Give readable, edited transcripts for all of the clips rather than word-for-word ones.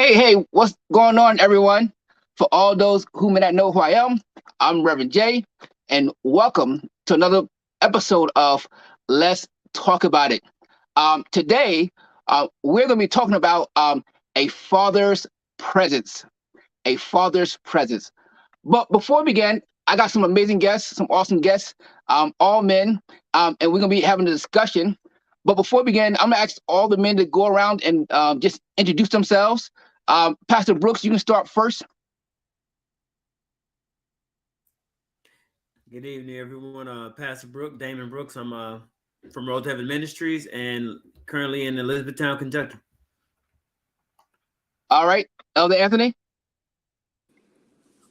Hey, what's going on, everyone? For all those who may not know who I am, I'm Rev J, and welcome to another episode of Let's Talk About It. Today, we're going to be talking about a father's presence. A father's presence. But before we begin, I got some amazing guests, some awesome guests, all men, and we're going to be having a discussion. But before we begin, I'm going to ask all the men to go around and just introduce themselves. Pastor Brooks, you can start first. Good evening, everyone. Pastor Damon Brooks. I'm from Road to Heaven Ministries and currently in Elizabethtown, Kentucky. All right, Elder Anthony.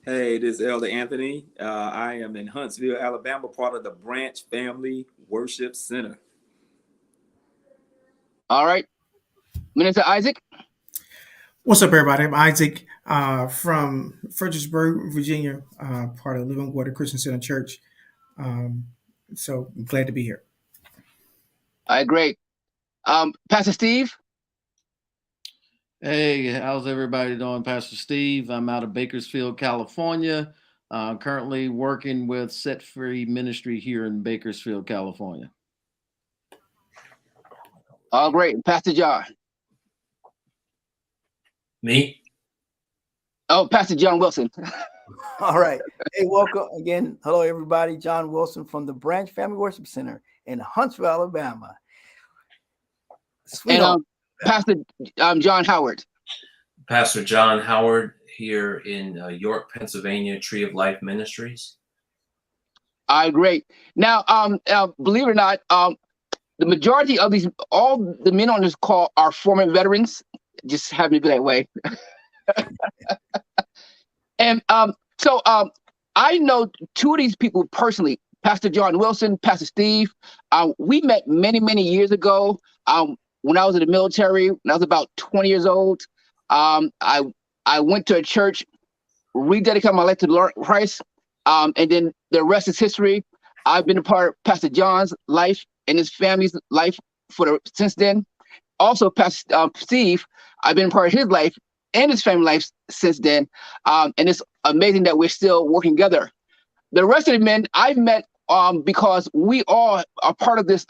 Hey, this is Elder Anthony. I am in Huntsville, Alabama, part of the Branch Family Worship Center. All right, Minister Isaac. What's up, everybody? I'm Isaac from Fredericksburg, Virginia, part of Living Water Christian Center Church. So I'm glad to be here. All right, great. Pastor Steve. Hey, how's everybody doing? Pastor Steve. I'm out of Bakersfield, California. Currently working with Set Free Ministry here in Bakersfield, California. All great. Pastor John. Me? Oh, Pastor John Wilson. All right. Hey, welcome again. Hello, everybody. John Wilson from the Branch Family Worship Center in Huntsville, Alabama. Sweet. And Pastor John Howard. Pastor John Howard here in York, Pennsylvania, Tree of Life Ministries. All right, great. Now, believe it or not, the majority of all the men on this call are former veterans. Just happen to be that way. And so I know two of these people personally, Pastor John Wilson, Pastor Steve. We met many years ago when I was in the military, when I was about 20 years old. I went to a church, rededicated my life to the Lord Christ, and then the rest is history. I've been a part of Pastor John's life and his family's life since then. Also, Pastor Steve, I've been a part of his life and his family life since then. And it's amazing that we're still working together. The rest of the men I've met because we all are part of this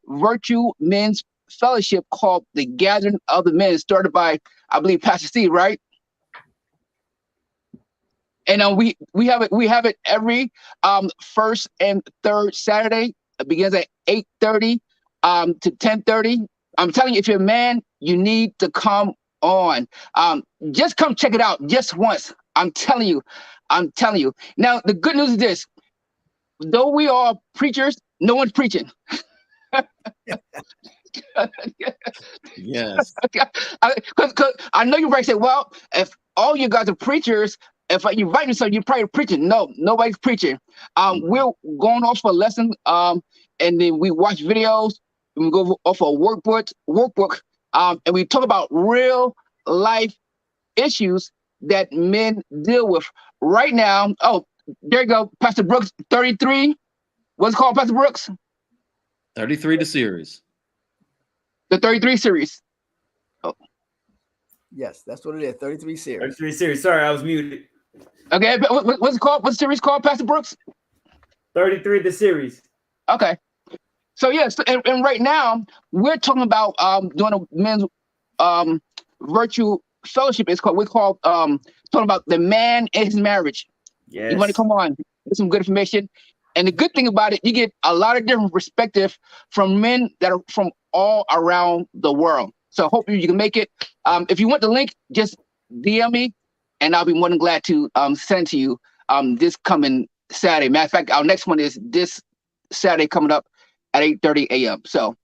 Virtue Men's Fellowship called the Gathering of the Men, started by, I believe, Pastor Steve, right? And we have it every first and third Saturday. It begins at 8:30 to 10:30. I'm telling you, if you're a man, you need to come on. Just come check it out just once. I'm telling you. Now, the good news is this. Though we are preachers, no one's preaching. Yes. Because I know you might say, well, if all you guys are preachers, if you invite me, so you're probably preaching. No, nobody's preaching. We're going off for a lesson, and then we watch videos. We go off a workbook, and we talk about real life issues that men deal with right now. Oh, there you go, Pastor Brooks, 33. What's it called, Pastor Brooks? 33 the series. The 33 series. Oh. Yes, that's what it is. 33 series. 33 series. Sorry, I was muted. Okay, but what's it called? What's the series called, Pastor Brooks? 33 the series. Okay. So yes, and right now we're talking about doing a men's virtue fellowship. We're talking about the man and his marriage. Yes. You want to come on with some good information. And the good thing about it, you get a lot of different perspective from men that are from all around the world. So hopefully you can make it. If you want the link, just DM me and I'll be more than glad to send to you this coming Saturday. Matter of fact, our next one is this Saturday coming up at 8:30 a.m. So,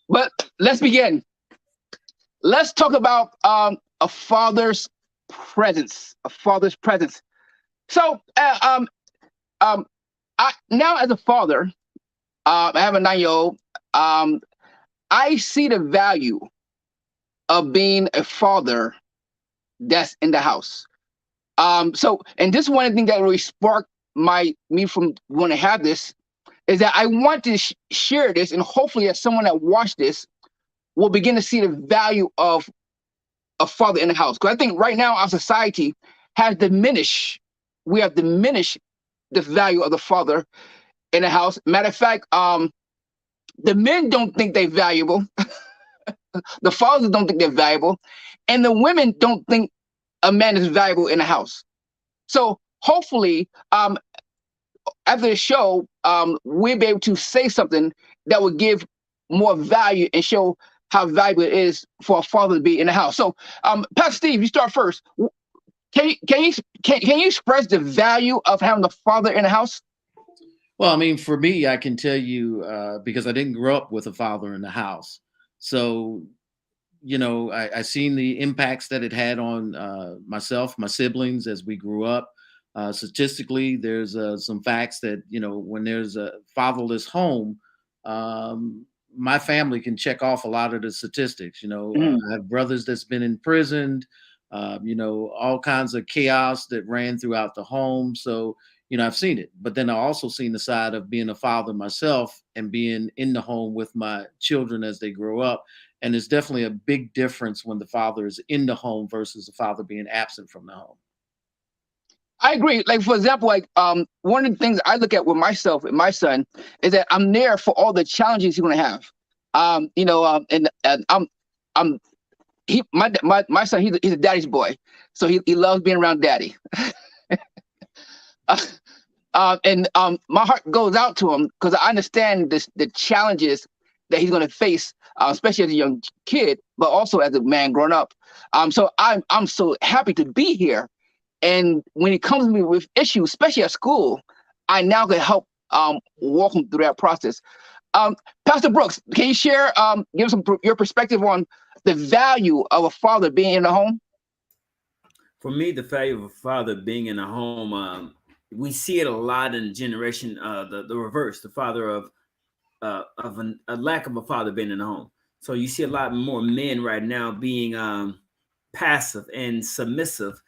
but let's begin. Let's talk about a father's presence. A father's presence. So, I now as a father, I have a 9-year-old. I see the value of being a father that's in the house. So, and this is one of the things that really sparked me from want to have this is that I want to share this, and hopefully as someone that watched this will begin to see the value of a father in the house? Because I think right now our society has diminished. We have diminished the value of the father in the house. Matter of fact, the men don't think they're valuable. The fathers don't think they're valuable, and the women don't think a man is valuable in the house. So hopefully, after the show, we'll be able to say something that will give more value and show how valuable it is for a father to be in the house. So, Pastor Steve, you start first. Can you express the value of having the father in the house? Well, I mean, for me, I can tell you because I didn't grow up with a father in the house. So, you know, I seen the impacts that it had on myself, my siblings as we grew up. Statistically, there's some facts that, you know, when there's a fatherless home, my family can check off a lot of the statistics. You know, I have brothers that's been imprisoned, you know, all kinds of chaos that ran throughout the home. So, you know, I've seen it, but then I also seen the side of being a father myself and being in the home with my children as they grow up. And it's definitely a big difference when the father is in the home versus the father being absent from the home. I agree. Like, for example, like one of the things I look at with myself and my son is that I'm there for all the challenges he's going to have. You know, and my son, he's a daddy's boy, so he loves being around daddy. And my heart goes out to him because I understand the challenges that he's going to face, especially as a young kid, but also as a man growing up. So I'm so happy to be here. And when it comes to me with issues, especially at school, I now can help walk him through that process. Pastor Brooks, can you share, give us your perspective on the value of a father being in the home? For me, the value of a father being in a home, we see it a lot in the generation, the reverse, the father of a lack of a father being in the home. So you see a lot more men right now being passive and submissive,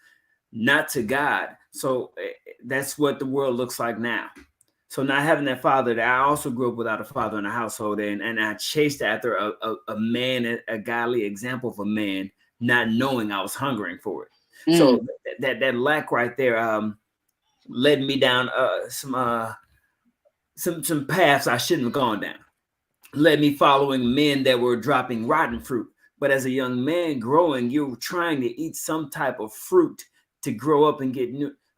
not to God. So that's what the world looks like now. So not having that father, that I also grew up without a father in the household, and I chased after a man, a godly example of a man, not knowing I was hungering for it. So that lack right there led me down some paths I shouldn't have gone down. Led me following men that were dropping rotten fruit. But as a young man growing, you're trying to eat some type of fruit to grow up and get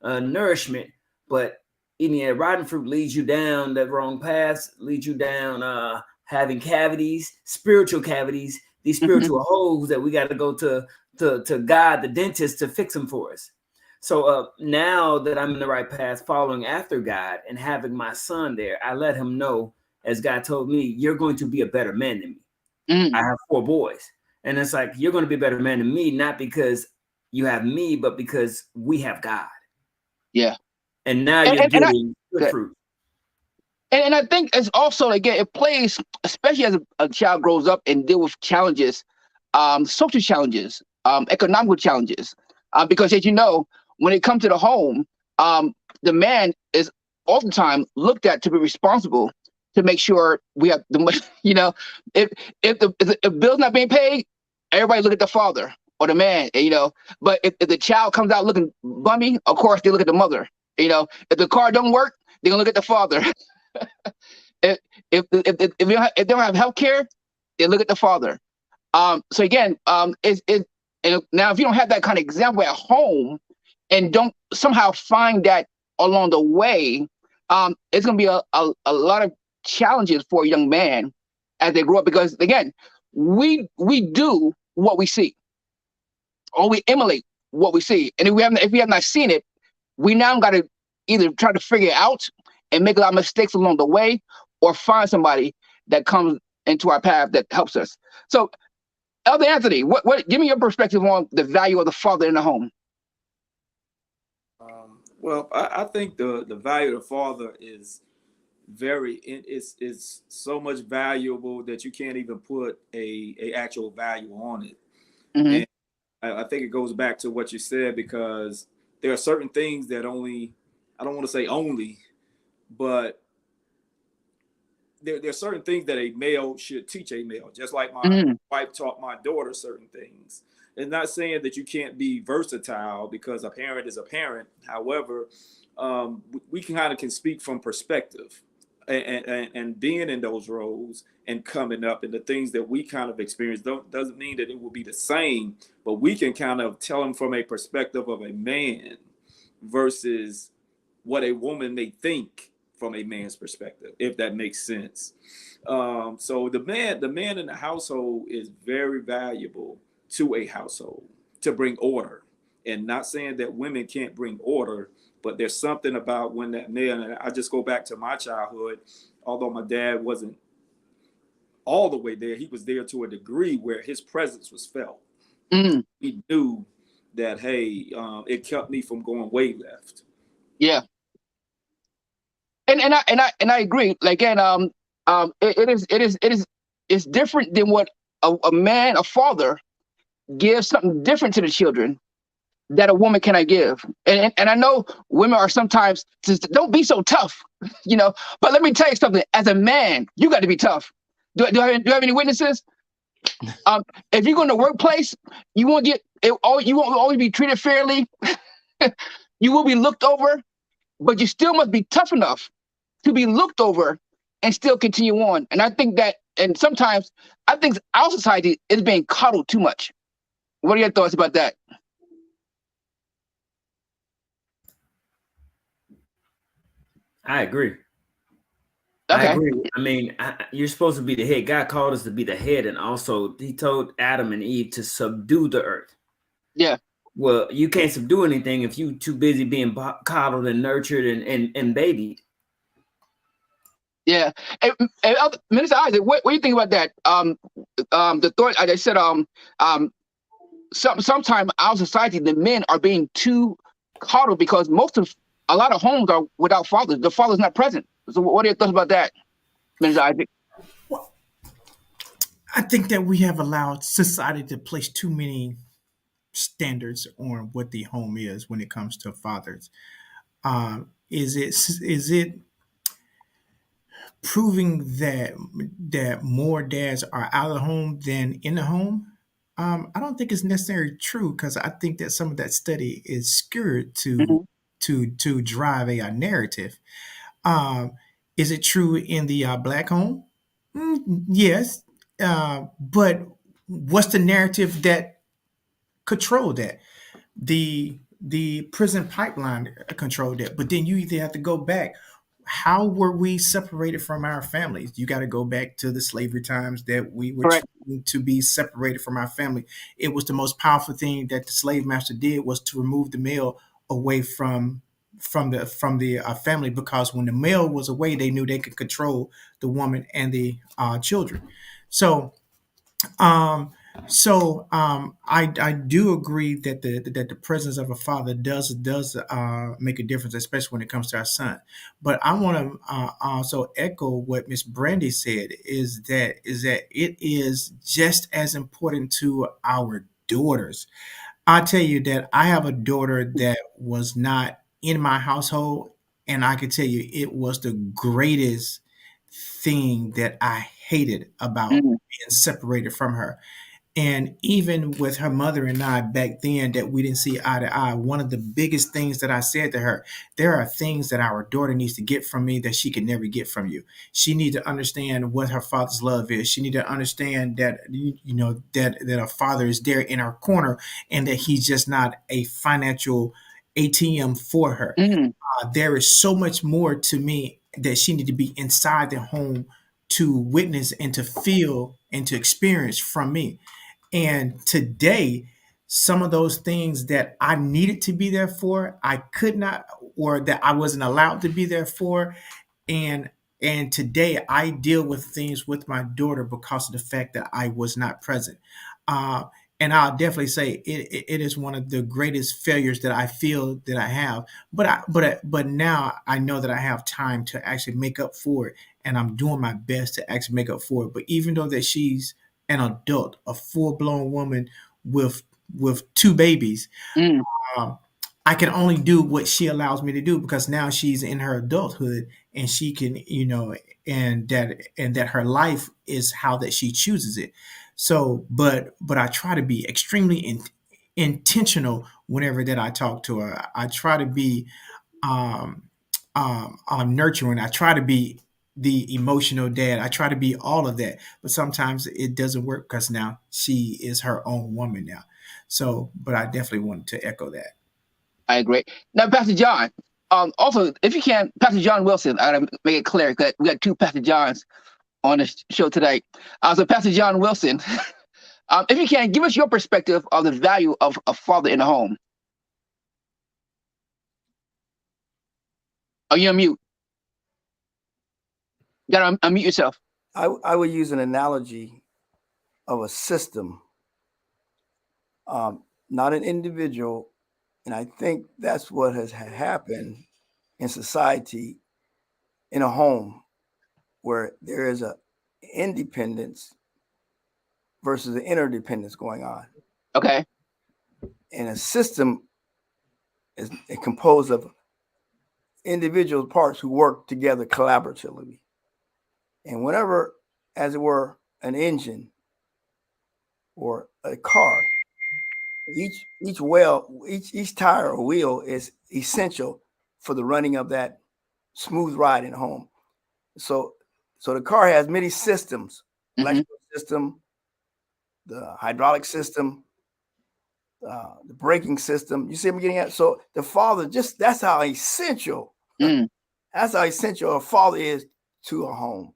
nourishment. But eating that rotten fruit leads you down that wrong path, leads you down having cavities, spiritual cavities, these spiritual holes that we got to go to God, the dentist, to fix them for us. So now that I'm in the right path, following after God and having my son there, I let him know, as God told me, you're going to be a better man than me. I have 4 boys. And it's like, you're going to be a better man than me, not because you have me, but because we have God. Yeah. And now you're getting good fruit. And I think it's also, again, it plays, especially as a child grows up and deal with challenges, social challenges, economical challenges. Because as you know, when it comes to the home, the man is oftentimes looked at to be responsible to make sure we have the money. You know, if the bill's not being paid, everybody look at the father or the man. You know, but if the child comes out looking bummy, of course they look at the mother. You know, if the car don't work, they're gonna look at the father. if they don't have health care, they look at the father. So again, and now if you don't have that kind of example at home and don't somehow find that along the way, it's gonna be a lot of challenges for a young man as they grow up, because again, we do what we see, or we emulate what we see, and if we have not seen it, we now got to either try to figure it out and make a lot of mistakes along the way, or find somebody that comes into our path that helps us. So, Elder Anthony, what give me your perspective on the value of the father in the home. Well, I think the value of the father is it's so much valuable that you can't even put a actual value on it. And I think it goes back to what you said, because there are certain things that I don't want to say only, but there are certain things that a male should teach a male, just like my wife taught my daughter certain things. It's not saying that you can't be versatile because a parent is a parent. However, we kind of can speak from perspective and being in those roles and coming up and the things that we kind of experience doesn't mean that it will be the same, but we can kind of tell them from a perspective of a man versus what a woman may think from a man's perspective, if that makes sense. So the man in the household is very valuable to a household to bring order. And not saying that women can't bring order, but there's something about when that man, and I just go back to my childhood, although my dad wasn't all the way there, he was there to a degree where his presence was felt. Mm. He knew that, hey, it kept me from going way left. Yeah. And I agree. Like, again, it's different than what a man, a father, gives something different to the children that a woman cannot give. And I know women are sometimes just, don't be so tough, you know. But let me tell you something. As a man, you got to be tough. Do I have any witnesses? If you go in the workplace, you won't always be treated fairly. You will be looked over, but you still must be tough enough to be looked over and still continue on. And I think that, and sometimes I think our society is being coddled too much. What are your thoughts about that? I agree. Okay. I agree. I mean, you're supposed to be the head. God called us to be the head, and also He told Adam and Eve to subdue the earth. Yeah. Well, you can't subdue anything if you're too busy being coddled and nurtured and babied. Yeah. And Minister Isaac, what do you think about that? The thought I said, sometimes our society, the men are being too coddled because a lot of homes are without fathers. The father's not present. So what are your thoughts about that, Minister Isaac? Well, I think that we have allowed society to place too many standards on what the home is when it comes to fathers. Is it proving that more dads are out of the home than in the home? I don't think it's necessarily true because I think that some of that study is skewed Mhm. to drive a narrative. Um, is it true in the Black home? Yes, but what's the narrative that controlled that? The prison pipeline controlled that. But then you either have to go back. How were we separated from our families? You got to go back to the slavery times that we were Correct. trying to be separated from our family. It was the most powerful thing that the slave master did was to remove the male away from the family, because when the male was away, they knew they could control the woman and the children. So um, I do agree that the presence of a father does make a difference, especially when it comes to our son. But I want to also echo what Miss Brandy said, is that it is just as important to our daughters. I tell you that I have a daughter that was not in my household, and I can tell you it was the greatest thing that I hated about Mhm. being separated from her. And even with her mother and I back then that we didn't see eye to eye, one of the biggest things that I said to her, there are things that our daughter needs to get from me that she can never get from you. She needs to understand what her father's love is. She needs to understand that that a father is there in her corner and that he's just not a financial ATM for her. Mhm. There is so much more to me that she need to be inside the home to witness and to feel and to experience from me. And today, some of those things that I needed to be there for, I could not, or that I wasn't allowed to be there for. And today I deal with things with my daughter because of the fact that I was not present. Uh, and I'll definitely say it is one of the greatest failures that I feel that I have. But now I know that I have time to actually make up for it, and I'm doing my best to actually make up for it. But even though that she's an adult, a full blown woman with two babies, Mhm. um, I can only do what she allows me to do because now she's in her adulthood and she can, and that her life is how that she chooses it. So, but I try to be extremely intentional whenever that I talk to her. I try to be um, nurturing. I try to be the emotional dad. I try to be all of that, but sometimes it doesn't work because now she is her own woman now. So, but I definitely wanted to echo that. I agree. Now, Pastor John, also, if you can, Pastor John Wilson, I gotta make it clear that we got two Pastor Johns on the show today. So, Pastor John Wilson, if you can, give us your perspective of the value of a father in the home. Are you on mute? You gotta unmute yourself. I would use an analogy of a system, not an individual. And I think that's what has happened in society, in a home, where there is a independence versus an interdependence going on. Okay. And a system is composed of individual parts who work together collaboratively. And whenever, as it were, an engine or a car, each tire or wheel is essential for the running of that smooth ride in home. So the car has many systems: electrical system, the hydraulic system, the braking system. You see what I'm getting at? So the father, that's how essential. That's how essential a father is to a home.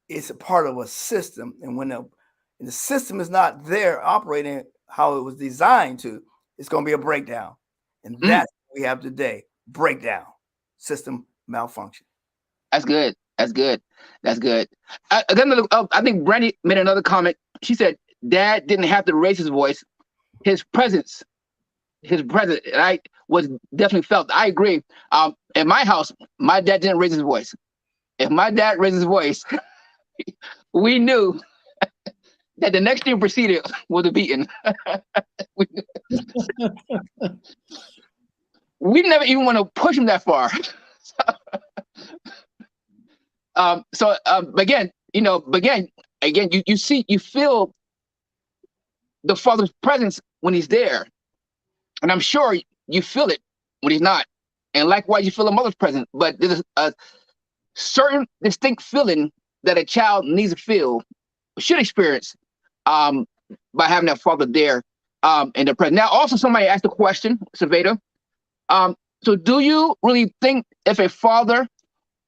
It's a part of a system, and when the system is not there operating how it was designed to, it's going to be a breakdown, and that's what we have today: breakdown, system malfunction. That's good. That's good. That's good. I think Brandy made another comment. She said, "Dad didn't have to raise his voice. His presence was definitely felt." I agree. In my house, my dad didn't raise his voice. If my dad raised his voice, we knew that the next thing proceeded was a beating. We never even want to push him that far. Again, you feel the father's presence when he's there, and I'm sure you feel it when he's not, and likewise you feel a mother's presence. But there's a certain distinct feeling that a child needs to feel, should experience, by having that father there, in the present. Now, also somebody asked a question, Saveda. So do you really think if a father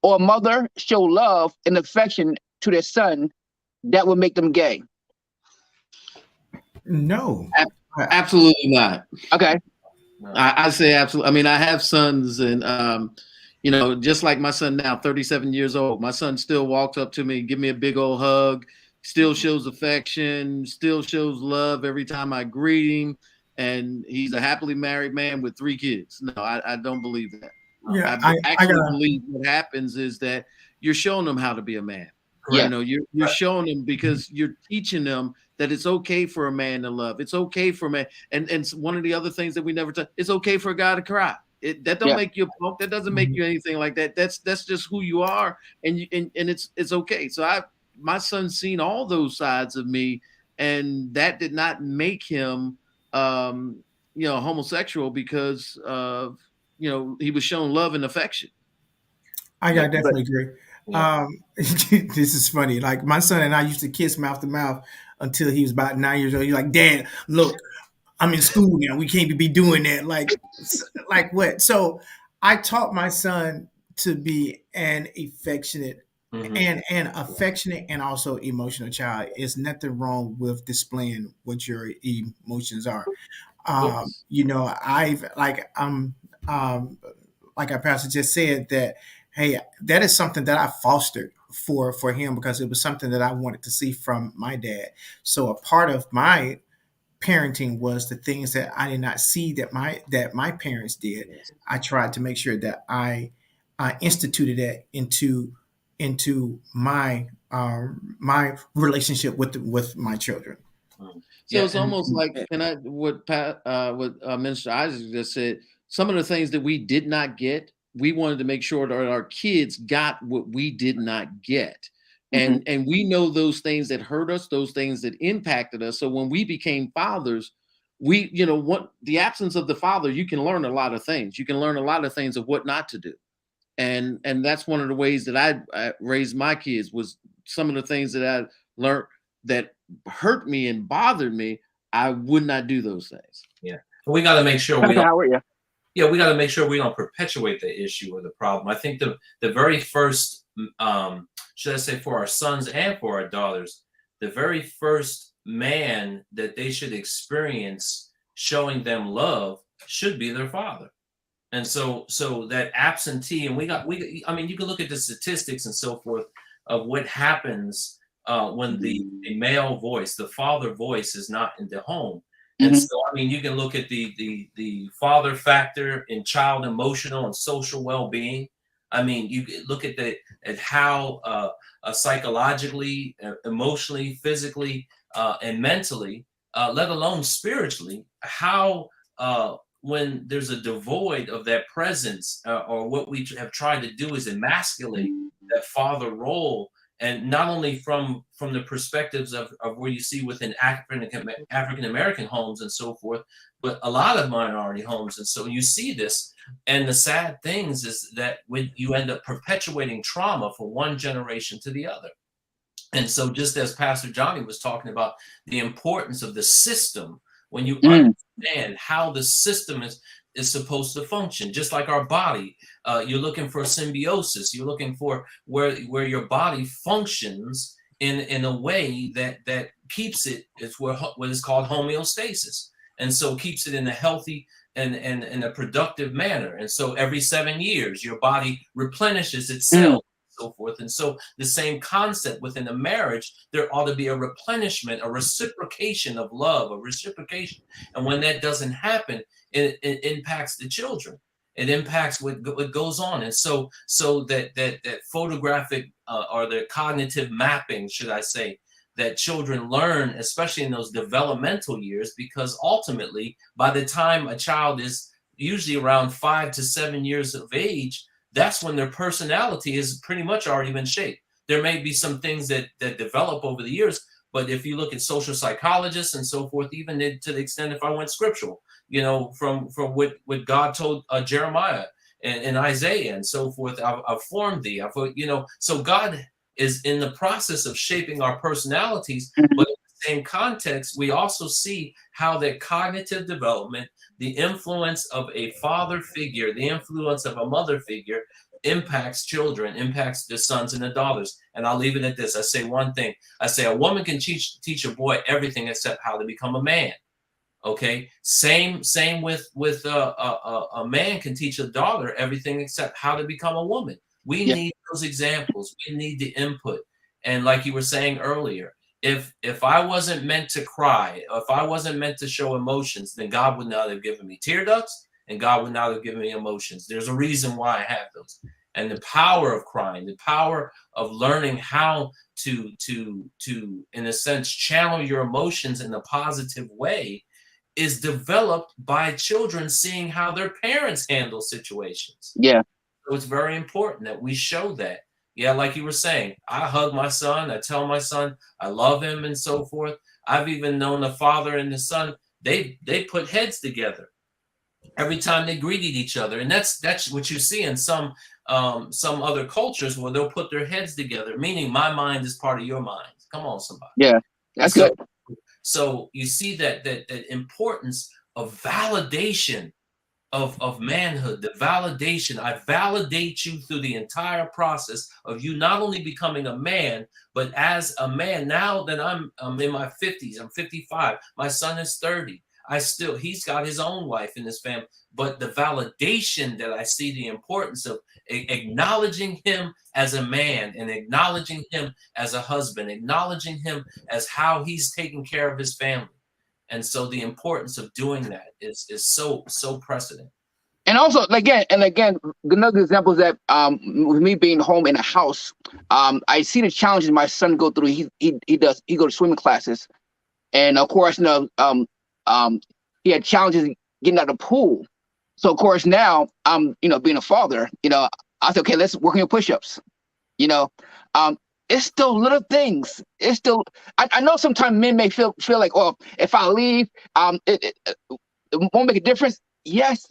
or a mother show love and affection to their son, that would make them gay? No. Absolutely not. Okay. I say absolutely. I mean, I have sons, and just like my son now, 37 years old, my son still walks up to me, give me a big old hug, still shows affection, still shows love every time I greet him. And he's a happily married man with 3 kids. No, I don't believe that. Yeah, I believe what happens is that you're showing them how to be a man. Yeah. You're showing them, because you're teaching them that it's okay for a man to love. It's okay for a man. And one of the other things that we never touch, it's okay for a guy to cry. That don't make you a punk. That doesn't make you anything like that. That's just who you are. And it's okay. So my son's seen all those sides of me, and that did not make him homosexual, because of he was shown love and affection. I definitely agree. This is funny. Like, my son and I used to kiss mouth to mouth until he was about 9 years old. He's like, "Dad, look, I'm in school now. We can't be doing that." Like what? So I taught my son to be an affectionate and also emotional child. There's nothing wrong with displaying what your emotions are. Yes. Like our pastor just said, that, hey, that is something that I fostered for him, because it was something that I wanted to see from my dad. So a part of my parenting was the things that I did not see that my parents did. I tried to make sure that I instituted that into my my relationship with my children. So it's almost like, what Minister Isaac just said, some of the things that we did not get, we wanted to make sure that our kids got what we did not get. And we know those things that hurt us, those things that impacted us. So when we became fathers, we, you know, what the absence of the father, you can learn a lot of things. You can learn a lot of things of what not to do. And that's one of the ways that I raised my kids, was some of the things that I learned that hurt me and bothered me. I would not do those things. Yeah. We got to make sure we don't. Howard, Yeah, we got to make sure we don't perpetuate the issue or the problem. I think the very first, should I say, for our sons and for our daughters, the very first man that they should experience showing them love should be their father. And so that absentee, and I mean, you can look at the statistics and so forth of what happens when the male voice, the father voice, is not in the home. And so, I mean, you can look at the father factor in child emotional and social well-being. I mean, you look at how psychologically, emotionally, physically, and mentally, let alone spiritually, how when there's a devoid of that presence, or what we have tried to do is emasculate that father role. And not only from the perspectives of where you see within African American homes and so forth, but a lot of minority homes. And so you see this, and the sad things is that when you end up perpetuating trauma from one generation to the other. And so, just as Pastor Johnny was talking about the importance of the system, when you understand how the system is supposed to function, just like our body. You're looking for symbiosis. You're looking for where your body functions in a way that keeps it. It's what is called homeostasis, and so keeps it in a healthy and a productive manner. And so every 7 years, your body replenishes itself. So forth. And so the same concept within a marriage, there ought to be a replenishment, a reciprocation of love, a reciprocation. And when that doesn't happen, it impacts the children. It impacts what goes on. And so that photographic or the cognitive mapping, should I say, that children learn, especially in those developmental years, because ultimately, by the time a child is usually around 5 to 7 years of age, that's when their personality is pretty much already been shaped. There may be some things that develop over the years, but if you look at social psychologists and so forth, even to the extent, if I went scriptural, you know, from what God told Jeremiah and Isaiah and so forth, I've formed thee. So God is in the process of shaping our personalities, but in the same context, we also see how that cognitive development, the influence of a father figure, the influence of a mother figure impacts children, impacts the sons and the daughters. And I'll leave it at this. I say one thing. I say a woman can teach a boy everything except how to become a man. Okay. Same with a man can teach a daughter everything except how to become a woman. We need those examples. We need the input. And like you were saying earlier, if I wasn't meant to cry, if I wasn't meant to show emotions, then God would not have given me tear ducts, and God would not have given me emotions. There's a reason why I have those. And the power of crying, the power of learning how to in a sense channel your emotions in a positive way is developed by children seeing how their parents handle situations. Yeah. So it's very important that we show that. Yeah, like you were saying, I hug my son. I tell my son I love him and so forth. I've even known the father and the son, they put heads together every time they greeted each other. And that's what you see in some other cultures where they'll put their heads together, meaning my mind is part of your mind. Come on, somebody. Yeah, that's good. So you see that importance of validation of manhood, the validation. I validate you through the entire process of you not only becoming a man, but as a man. Now that I'm in my 50s, I'm 55, my son is 30. He's got his own wife in his family, but the validation that I see the importance of acknowledging him as a man and acknowledging him as a husband, acknowledging him as how he's taking care of his family. And so the importance of doing that is so precedent. And also, again, another example is that with me being home in a house, I see the challenges my son go through. He goes to swimming classes, and of course, he had challenges getting out of the pool. So of course now I'm being a father, I said, okay, let's work on your push-ups. it's still little things. It's still. I know sometimes men may feel like, oh, if I leave, it won't make a difference. Yes,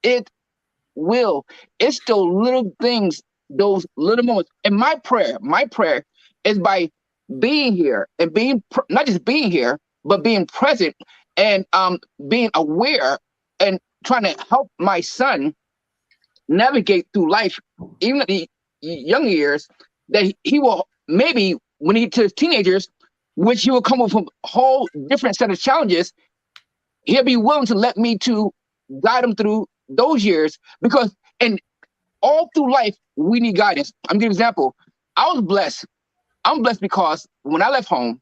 it will. It's still little things, those little moments. And my prayer is by being here and being not just being here, but being present and being aware and trying to help my son navigate through life, even at the young years, that he will maybe when he to his teenagers, which he will come with a whole different set of challenges, he'll be willing to let me to guide him through those years because and all through life we need guidance. I'm giving an example. I was blessed. I'm blessed because when I left home,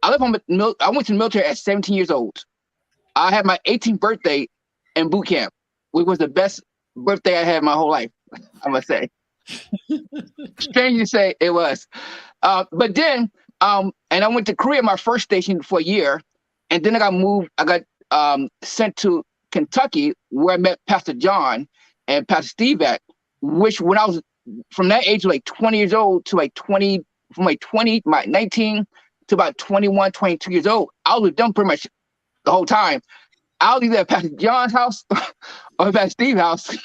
I went to the military at 17 years old. I had my 18th birthday in boot camp, which was the best birthday I had my whole life, I must say. Strange to say, it was. But then, and I went to Korea, my first station for a year, and then I got sent to Kentucky, where I met Pastor John and Pastor Steve at, which when I was from that age, like 20 years old to like 20, from like 20, my 19 to about 21, 22 years old, I was with them pretty much the whole time. I was either at Pastor John's house or at Pastor Steve's house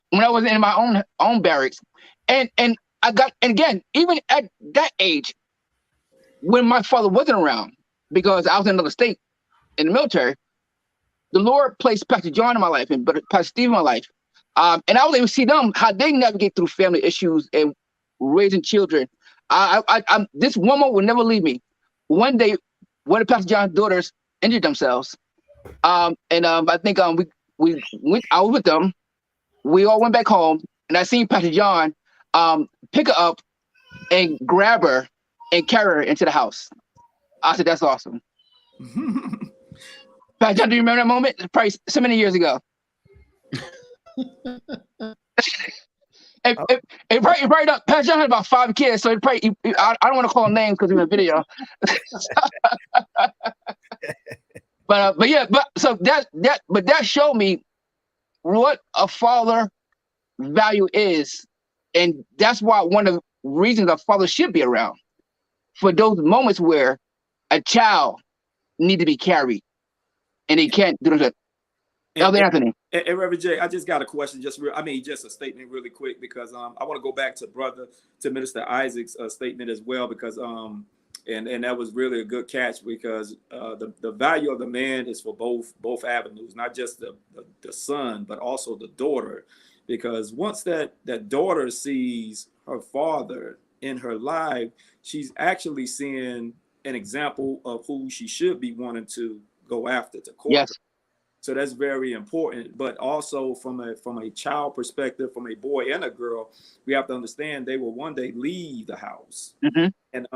when I was in my own barracks. And again, even at that age, when my father wasn't around, because I was in another state in the military, the Lord placed Pastor John in my life and Pastor Steve in my life. And I was able to see them, how they navigate through family issues and raising children. This woman will never leave me. One day, one of Pastor John's daughters injured themselves. I think we went out with them. We all went back home, and I seen Pastor John pick her up and grab her and carry her into the house. I said, "That's awesome." Pastor John, do you remember that moment? It's probably so many years ago. It probably not. Pastor John had about 5 kids, so it probably. I don't want to call him names because we're in a video. But that showed me what a father value is, and that's why one of the reasons a father should be around for those moments where a child need to be carried and he can't do that. Elder Anthony. And Rev J, I just got a question, just a statement really quick, because I want to go back to Minister Isaac's statement as well, because and that was really a good catch, because the value of the man is for both avenues, not just the son, but also the daughter, because once that daughter sees her father in her life, she's actually seeing an example of who she should be wanting to go after, to court. Yes. So that's very important. But also from a child perspective, from a boy and a girl, we have to understand they will one day leave the house. Mm-hmm. And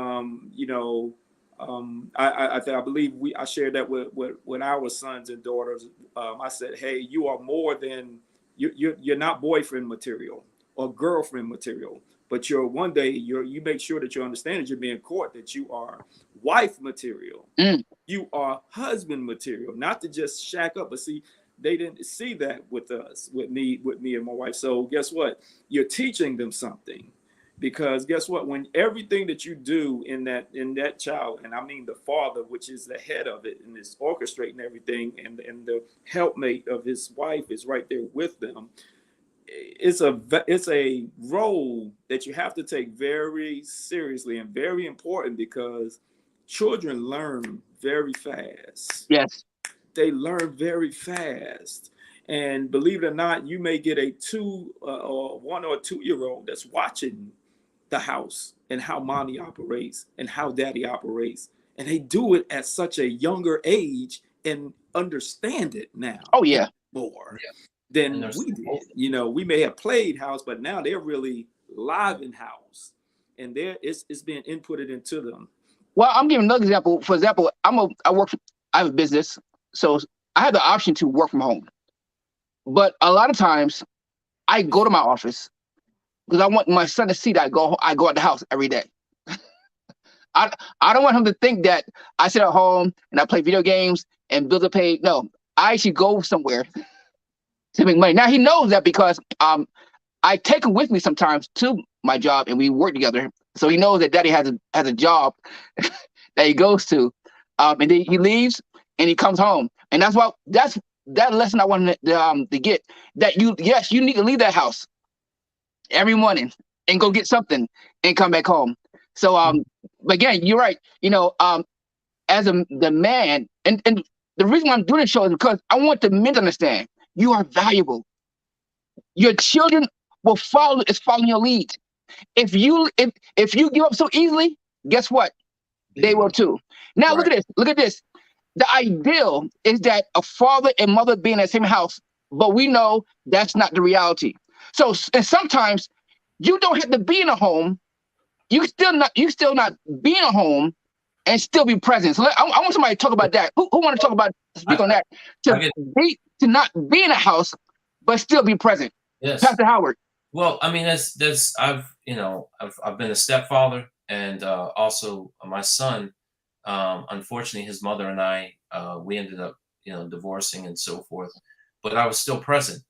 I believe I shared that with our sons and daughters. I said, hey, you are more than you're not boyfriend material or girlfriend material, but one day you make sure that you understand that you're being court, that you are wife material. You are husband material, not to just shack up. But see, they didn't see that with me and my wife. So guess what? You're teaching them something, because guess what? When everything that you do in that child, and I mean the father, which is the head of it and is orchestrating everything, and the helpmate of his wife is right there with them. It's a role that you have to take very seriously and very important, because children learn very fast. Yes. They learn very fast. And believe it or not, you may get a 1 or 2 year old that's watching the house and how mommy operates and how daddy operates. And they do it at such a younger age and understand it now. Oh, yeah. More than we did. We may have played house, but now they're really live in house. And it's being inputted into them. Well, I'm giving another example. For example, I have a business, so I have the option to work from home. But a lot of times, I go to my office because I want my son to see that I go out the house every day. I don't want him to think that I sit at home and I play video games and bills are paid. No, I actually go somewhere to make money. Now he knows that, because I take him with me sometimes to my job and we work together So he knows that daddy has a job that he goes to, and then he leaves and he comes home, and that's that lesson I wanted to get, that you need to leave that house every morning and go get something and come back home. So again, you're right. As the man, and the reason why I'm doing this show is because I want the men to understand you are valuable. Your children will following your lead. If you give up so easily, guess what? They will too. Now look at this. Look at this. The ideal is that a father and mother be in the same house, but we know that's not the reality. So and sometimes you don't have to be in a home. You still not be in a home and still be present. So I want somebody to talk about that. Who want to talk about, speak on that? To not be in a house but still be present. Yes. Pastor Howard. Well, I mean, I've been a stepfather, and also my son. Unfortunately, his mother and I, we ended up, divorcing and so forth. But I was still present,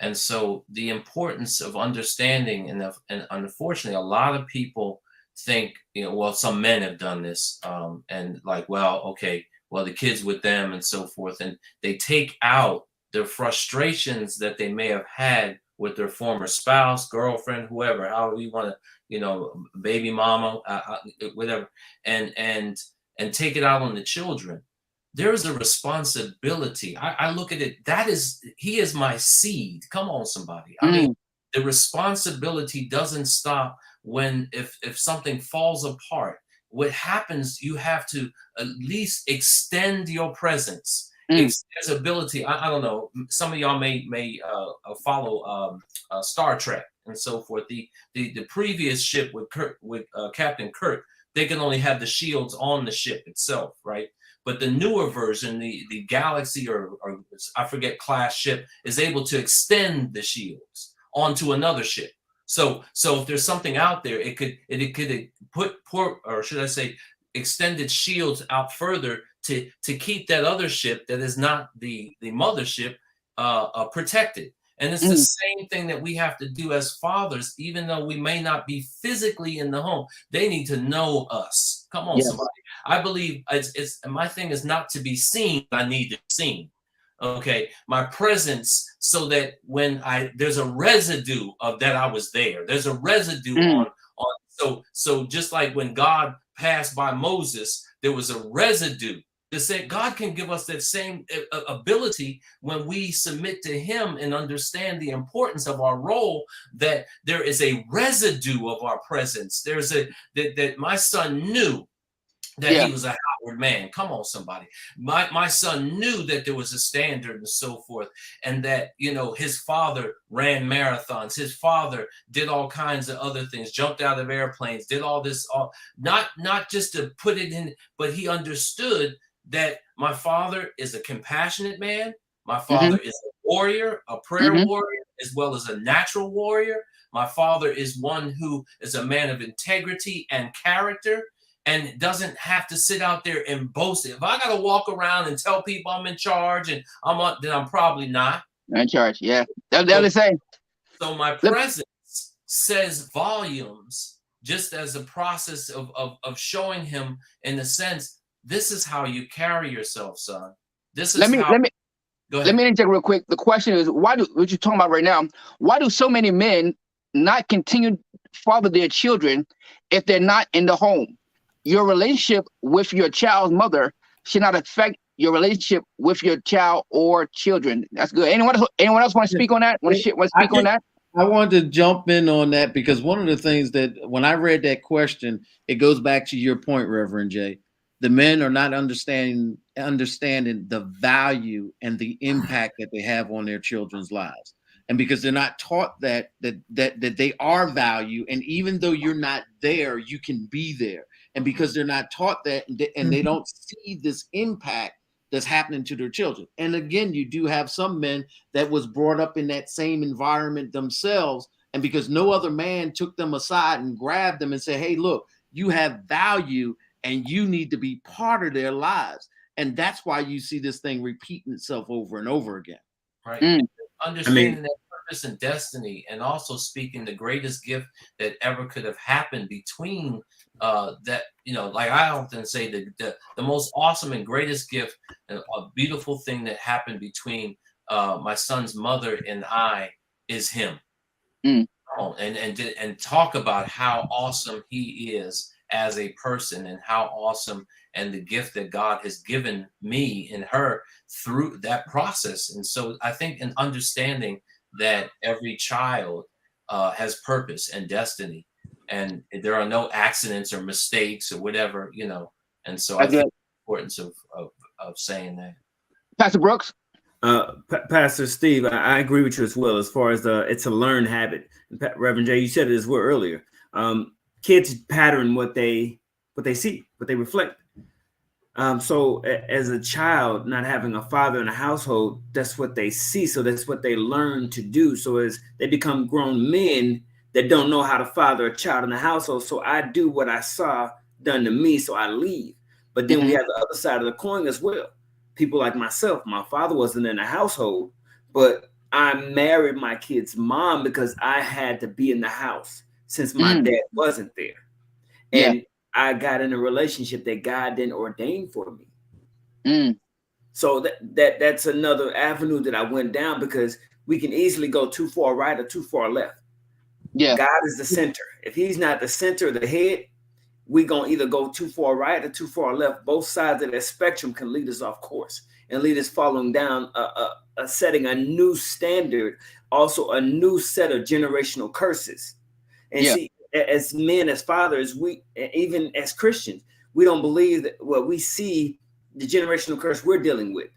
and so the importance of understanding, and unfortunately, a lot of people think, well, some men have done this, and like, well, okay, well, the kids with them and so forth, and they take out their frustrations that they may have had with their former spouse, girlfriend, whoever, however you want to, baby mama, whatever, and take it out on the children. There is a responsibility. I look at it, he is my seed. Come on, somebody. I mean, the responsibility doesn't stop when, if something falls apart. What happens, you have to at least extend your presence. Accessibility. I don't know. Some of y'all may follow Star Trek and so forth. The previous ship with Captain Kirk, they can only have the shields on the ship itself, right? But the newer version, the Galaxy or I forget class ship, is able to extend the shields onto another ship. So if there's something out there, it could or should I say, extended shields out further to keep that other ship that is not the mothership protected. And it's the same thing that we have to do as fathers, even though we may not be physically in the home. They need to know us. Come on, somebody. I believe it's my thing is not to be seen. I need to be seen. Okay, my presence, so that when there's a residue of that I was there. There's a residue on. So just like when God passed by Moses, there was a residue. To say God can give us that same ability when we submit to Him and understand the importance of our role, that there is a residue of our presence. There's that my son knew that he was a Howard man. Come on, somebody. My son knew that there was a standard and so forth, and that his father ran marathons. His father did all kinds of other things, jumped out of airplanes, did all this, not just to put it in, but he understood that my father is a compassionate man. My father is a warrior, a prayer warrior, as well as a natural warrior. My father is one who is a man of integrity and character, and doesn't have to sit out there and boast. If I got to walk around and tell people I'm in charge and then I'm probably not. In charge, yeah. They're the same. So my presence says volumes, just as a process of showing him, in a sense, this is how you carry yourself, son. This is Let me interject real quick. The question is, what you're talking about right now, why do so many men not continue to father their children if they're not in the home? Your relationship with your child's mother should not affect your relationship with your child or children. That's good. Anyone else want to speak on that? Want to speak on that? I wanted to jump in on that, because one of the things that when I read that question, it goes back to your point, Reverend J. The men are not understanding the value and the impact that they have on their children's lives. And because they're not taught that they are value, and even though you're not there, you can be there. And because they're not taught that, and they don't see this impact that's happening to their children. And again, you do have some men that was brought up in that same environment themselves, and because no other man took them aside and grabbed them and said, hey, look, you have value and you need to be part of their lives. And that's why you see this thing repeating itself over and over again. Right. Understanding that purpose and destiny, and also speaking the greatest gift that ever could have happened between that, like I often say, the most awesome and greatest gift, and a beautiful thing that happened between my son's mother and I is him. Mm. And talk about how awesome he is as a person, and how awesome and the gift that God has given me and her through that process. And so I think in understanding that every child has purpose and destiny, and there are no accidents or mistakes or whatever, and so I think the importance of saying that. Pastor Brooks? Pastor Steve, I agree with you as well, as far as it's a learned habit. Reverend J, you said it as well earlier. Kids pattern what they see, what they reflect. So as a child, not having a father in a household, that's what they see. So that's what they learn to do. So as they become grown men that don't know how to father a child in the household, so I do what I saw done to me, so I leave. But then we have the other side of the coin as well. People like myself, my father wasn't in the household, but I married my kid's mom because I had to be in the house since my dad wasn't there. And I got in a relationship that God didn't ordain for me. So that's another avenue that I went down, because we can easily go too far right or too far left. God is the center. If he's not the center of the head, we're going to either go too far right or too far left. Both sides of that spectrum can lead us off course and lead us following down, setting a new standard, also a new set of generational curses. And see, as men, as fathers, we, even as Christians, we don't believe that we see the generational curse we're dealing with,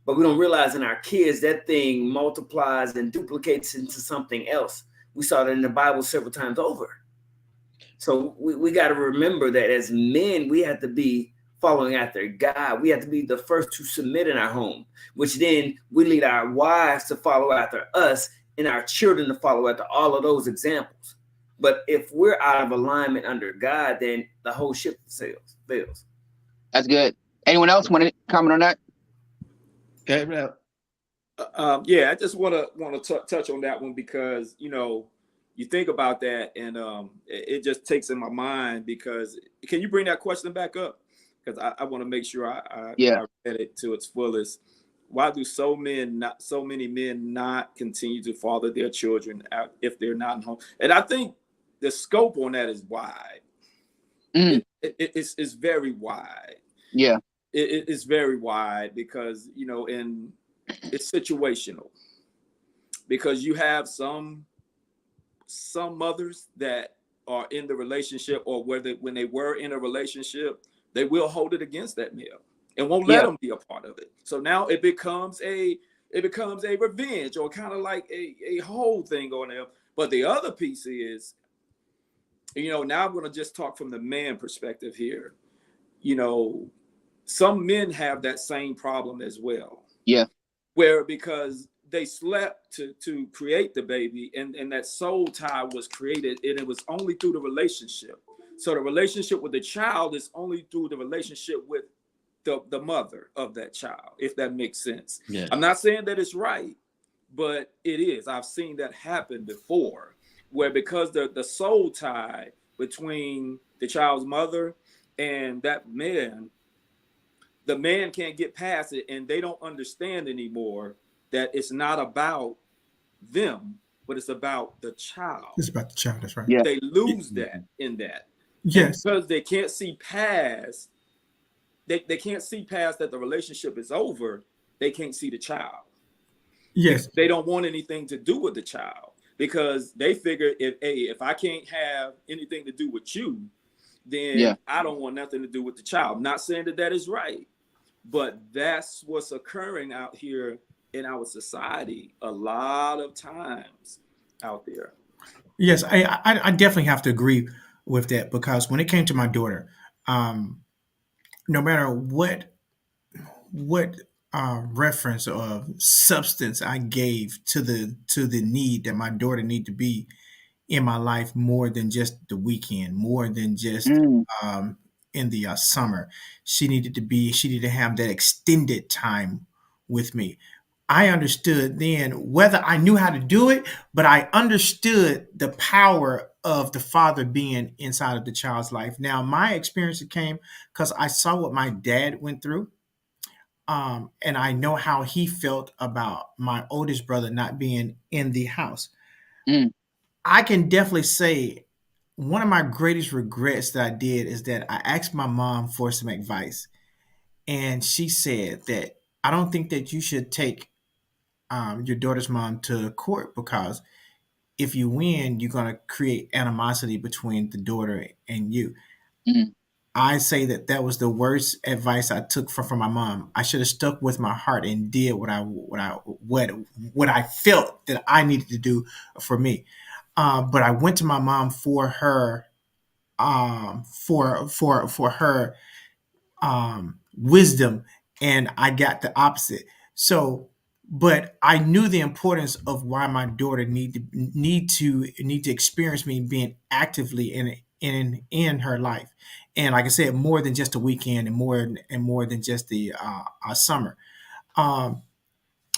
but we don't realize in our kids that thing multiplies and duplicates into something else. We saw that in the Bible several times over. So we got to remember that as men, we have to be following after God. We have to be the first to submit in our home, which then we lead our wives to follow after us and our children to follow after all of those examples. But if we're out of alignment under God, then the whole ship fails. That's good. Anyone else want to comment on that? Okay. Yeah, I just want to touch on that one, because you think about that, and it just takes in my mind, because can you bring that question back up? Because I want to make sure I read it to its fullest. Why do so many men not continue to father their children out if they're not in home? And I think the scope on that is wide. It's very wide. Yeah. It's very wide, because and it's situational, because you have some mothers that are in the relationship, or when they were in a relationship, they will hold it against that male and won't let them be a part of it. So now it becomes a revenge, or kind of like a whole thing on there. But the other piece is, now I'm going to just talk from the man perspective here. Some men have that same problem as well. Yeah. Where, because they slept to create the baby, and that soul tie was created, and it was only through the relationship. So the relationship with the child is only through the relationship with the mother of that child, if that makes sense. Yeah. I'm not saying that it's right, but it is. I've seen that happen before, where because the soul tie between the child's mother and that man, the man can't get past it, and they don't understand anymore that it's not about them, but it's about the child. It's about the child, that's right. Yeah. They lose that in that. Yes. And because they can't see past, they can't see past that the relationship is over, they can't see the child. Yes. They don't want anything to do with the child, because they figure if I can't have anything to do with you, then I don't want nothing to do with the child. I'm not saying that is right, but that's what's occurring out here in our society a lot of times out there. Yes, I definitely have to agree with that, because when it came to my daughter, no matter what reference of substance I gave to the need that my daughter need to be in my life more than just the weekend, more than just in the summer, she needed to have that extended time with me. I understood then, whether I knew how to do it, but I understood the power of the father being inside of the child's life. Now, my experience came because I saw what my dad went through. And I know how he felt about my oldest brother not being in the house. Mm. I can definitely say one of my greatest regrets that I did is that I asked my mom for some advice. And she said that I don't think that you should take your daughter's mom to court, because if you win, you're going to create animosity between the daughter and you. Mm. I say that that was the worst advice I took from my mom. I should have stuck with my heart and did what I felt that I needed to do for me. But I went to my mom for her for her wisdom, and I got the opposite. So, but I knew the importance of why my daughter need to experience me being actively in her life, and like I said, more than just a weekend, and more than just the summer. Um,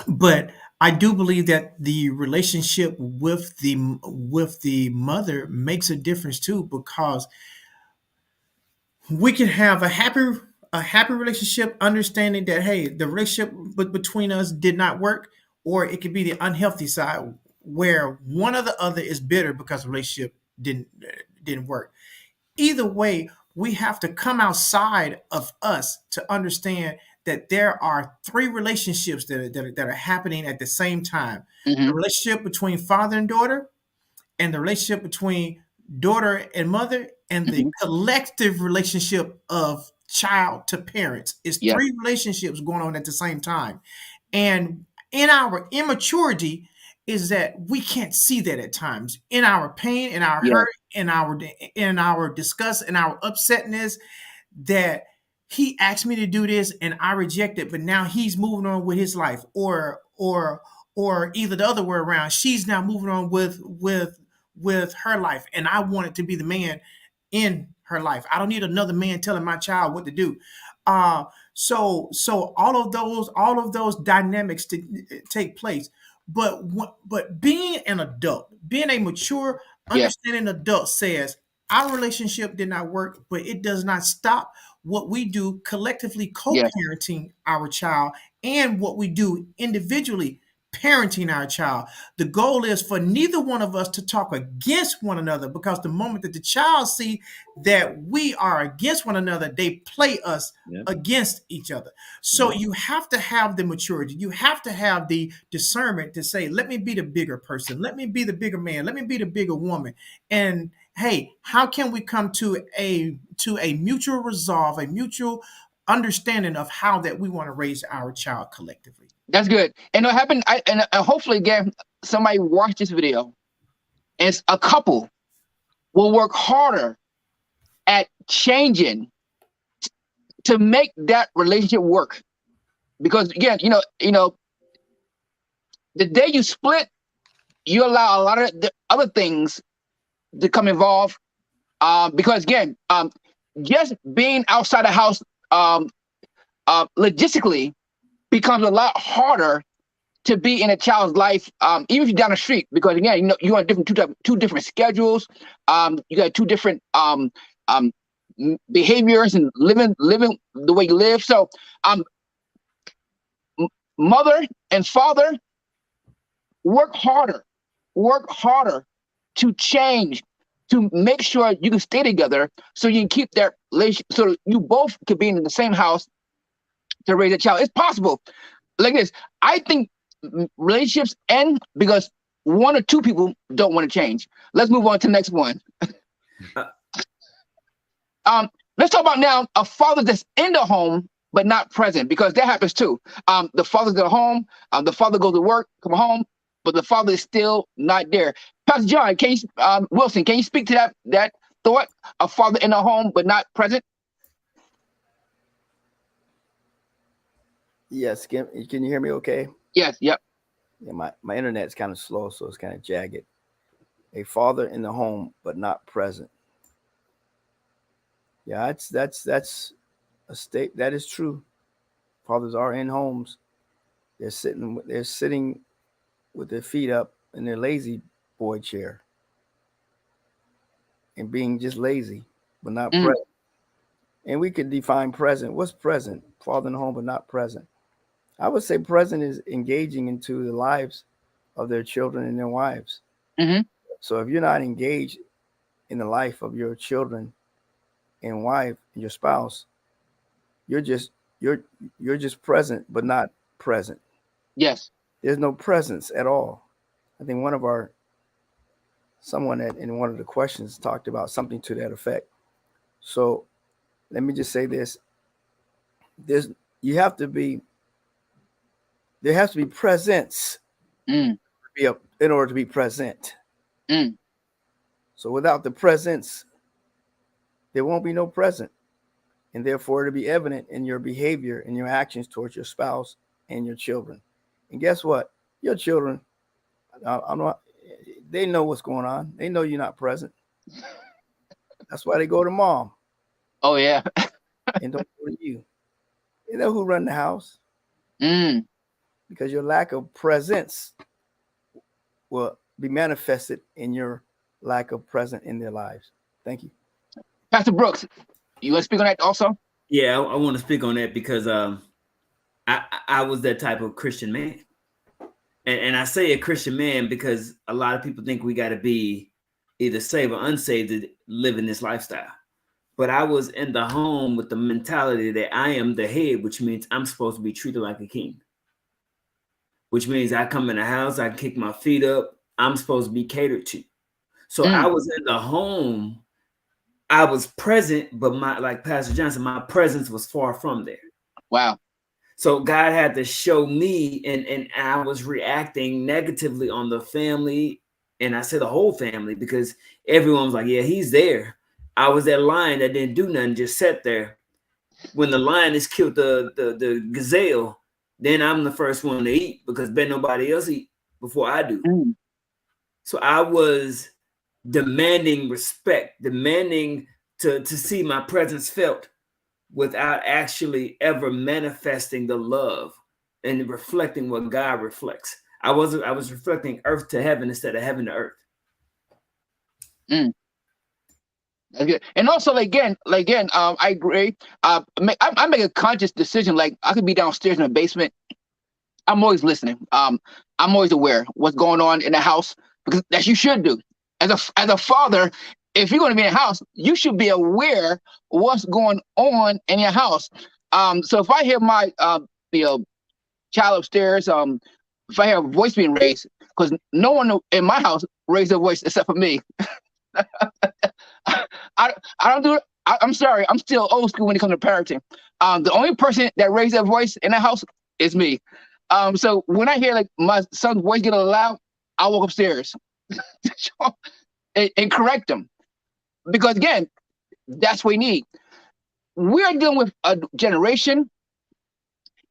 but I do believe that the relationship with the mother makes a difference too, because we can have a happy relationship, understanding that, hey, the relationship between us did not work, or it could be the unhealthy side where one or the other is bitter because the relationship didn't work. Either way, we have to come outside of us to understand that there are three relationships that are happening at the same time: the Mm-hmm. relationship between father and daughter, and the relationship between daughter and mother, and the Mm-hmm. collective relationship of child to parents. Is Yeah. three relationships going on at the same time. And in our immaturity is that we can't see that at times. In our pain, in our Yeah. hurt, in our disgust, in our upsetness, that he asked me to do this and I reject it, but now he's moving on with his life, or either the other way around. She's now moving on with her life, and I wanted to be the man in her life. I don't need another man telling my child what to do. So all of those dynamics to take place. But being an adult, being a mature, Yeah. understanding adult says our relationship did not work, but it does not stop what we do collectively Yeah. co-parenting our child, and what we do individually parenting our child. The goal is for neither one of us to talk against one another, because the moment that the child see that we are against one another, they play us Yeah. against each other. So Yeah. you have to have the maturity. You have to have the discernment to say, let me be the bigger person. Let me be the bigger man. Let me be the bigger woman. And hey, how can we come to a mutual resolve, a mutual understanding of how that we want to raise our child collectively? That's good. And what happened, and hopefully, again, somebody watched this video, and it's a couple will work harder at changing to make that relationship work. Because again, the day you split, you allow a lot of the other things to come involved. Because again, just being outside the house, logistically becomes a lot harder to be in a child's life, even if you're down the street, because again, you have two different schedules. You got two different behaviors and living the way you live. So, mother and father, work harder to change, to make sure you can stay together, so you can keep that relationship, so you both could be in the same house to raise a child. It's possible. Like this, I think relationships end because one or two people don't want to change. Let's move on to the next one. Let's talk about now a father that's in the home but not present, because that happens too. The father's at home, the father goes to work, come home, but the father is still not there. Pastor John, Wilson, can you speak to that thought? A father in the home but not present? Yes, can you hear me okay? Yes, yep. Yeah, my internet's kind of slow, so it's kind of jagged. A father in the home but not present. Yeah, that's a state that is true. Fathers are in homes, They're sitting with their feet up in their lazy boy chair and being just lazy, but not present. And we could define present. What's present? Father in the home, but not present. I would say present is engaging into the lives of their children and their wives. So if you're not engaged in the life of your children and wife and your spouse, you're just present, but not present. Yes. There's no presence at all. I think someone in one of the questions talked about something to that effect. So let me just say this. There has to be presence in order to be present. So without the presence, there won't be no present. And therefore it'll be evident in your behavior and your actions towards your spouse and your children. And guess what? Your children, they know what's going on. They know you're not present. That's why they go to mom. Oh, yeah. And don't go to you. You know who run the house? Because your lack of presence will be manifested in your lack of presence in their lives. Thank you. Pastor Brooks, you want to speak on that also? Yeah, I want to speak on that because I was that type of Christian man. And I say a Christian man because a lot of people think we got to be either saved or unsaved to live in this lifestyle. But I was in the home with the mentality that I am the head, which means I'm supposed to be treated like a king. Which means I come in the house, I kick my feet up, I'm supposed to be catered to. So I was in the home, I was present, but like Pastor Johnson, my presence was far from there. Wow. So God had to show me, and I was reacting negatively on the family, and I said the whole family, because everyone was like, yeah, he's there. I was that lion that didn't do nothing, just sat there. When the lion has killed the gazelle, then I'm the first one to eat because then nobody else eat before I do. So I was demanding respect, demanding to see my presence felt without actually ever manifesting the love and reflecting what God reflects. I was reflecting earth to heaven instead of heaven to earth. That's good. And also, again, I agree. I make a conscious decision. Like, I could be downstairs in the basement. I'm always listening. I'm always aware what's going on in the house, because that you should do. As a father, if you're going to be in a house, you should be aware what's going on in your house. So if I hear my child upstairs, if I hear a voice being raised, because no one in my house raised their voice except for me. I don't do it. I'm sorry. I'm still old school when it comes to parenting. The only person that raised their voice in the house is me. So when I hear like my son's voice get loud, I walk upstairs and correct him, because again, that's what we need. We're dealing with a generation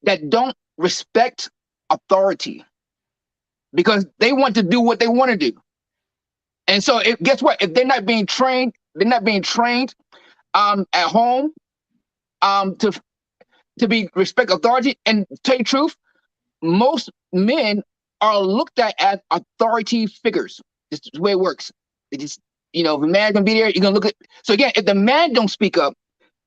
that don't respect authority because they want to do what they want to do. And so guess what? If they're not being trained at home to be respect authority. And to tell you the truth, most men are looked at as authority figures. This is the way it works. It just, if a man's gonna be there, you're gonna look at. So again, if the man don't speak up,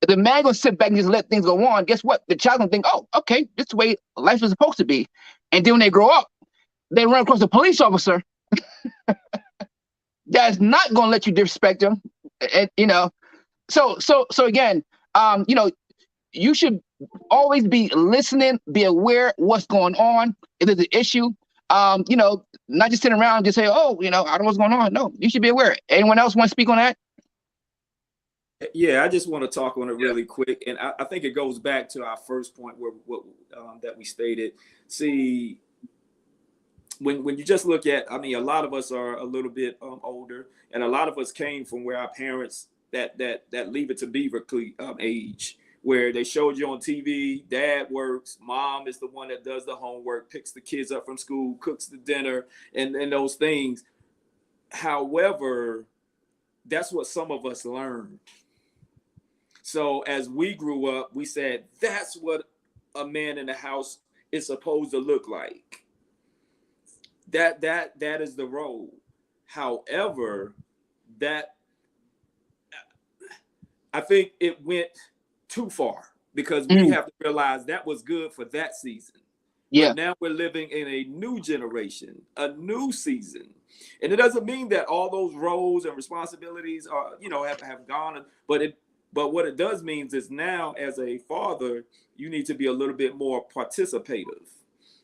if the man gonna sit back and just let things go on, guess what? The child gonna think, oh, okay, this is the way life is supposed to be. And then when they grow up, they run across a police officer that's not gonna let you disrespect them. And so again, you should always be listening, be aware what's going on. If there's an issue, not just sitting around and just say, oh, I don't know what's going on. No, you should be aware. Anyone else want to speak on that? Yeah, I just want to talk on it really quick. And I think it goes back to our first point that we stated. See, when you just look at, a lot of us are a little bit older, and a lot of us came from where our parents that Leave It to Beaver age, where they showed you on TV, dad works, mom is the one that does the homework, picks the kids up from school, cooks the dinner, and those things. However, that's what some of us learned. So as we grew up, we said, that's what a man in the house it's supposed to look like. That is the role. However, that I think it went too far, because we have to realize that was good for that season. Yeah. But now we're living in a new generation, a new season. And it doesn't mean that all those roles and responsibilities are, have gone, but what it does means is now, as a father, you need to be a little bit more participative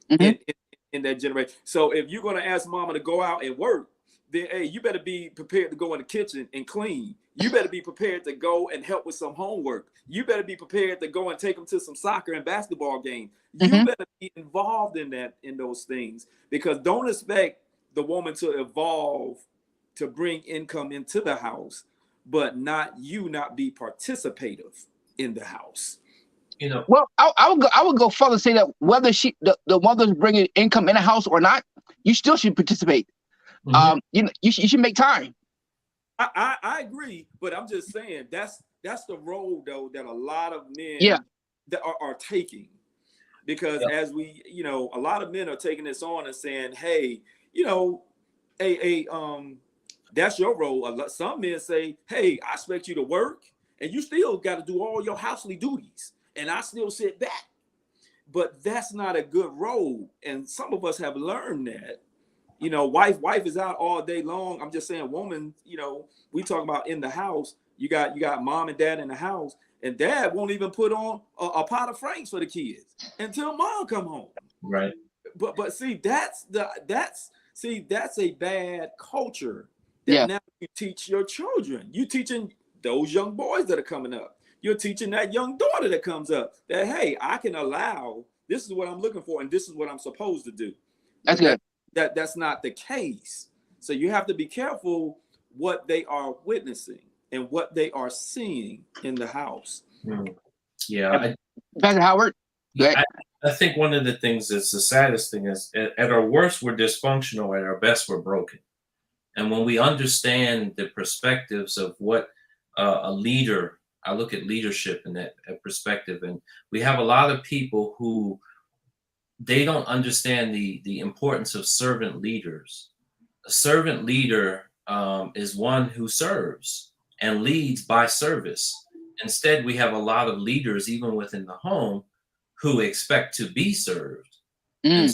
in that generation. So if you're going to ask mama to go out and work, then hey, you better be prepared to go in the kitchen and clean. You better be prepared to go and help with some homework. You better be prepared to go and take them to some soccer and basketball games. You better be involved in those things, because don't expect the woman to evolve to bring income into the house, but not be participative in the house. Well, I would go further and say that whether the mother's bringing income in the house or not, you still should participate. You should make time. I agree, but I'm just saying that's the role though that a lot of men that are taking, because as we, a lot of men are taking this on and saying, hey, that's your role. Some men say, hey, I expect you to work and you still got to do all your housely duties, and I still sit back. But that's not a good role, and some of us have learned that. Wife is out all day long. I'm just saying, woman, we talk about in the house. You got mom and dad in the house, and dad won't even put on a pot of franks for the kids until mom come home. Right. But see, that's a bad culture that now you teach your children. You teaching those young boys that are coming up. You're teaching that young daughter that comes up that, hey, I can allow, this is what I'm looking for, and this is what I'm supposed to do. That's good. That's not the case. So you have to be careful what they are witnessing and what they are seeing in the house. Yeah. Pastor Howard? I think one of the things that's the saddest thing is at our worst, we're dysfunctional. At our best, we're broken. And when we understand the perspectives of what a leader, I look at leadership in that perspective, and we have a lot of people who they don't understand the importance of servant leaders. A servant leader is one who serves and leads by service. Instead, we have a lot of leaders, even within the home, who expect to be served. And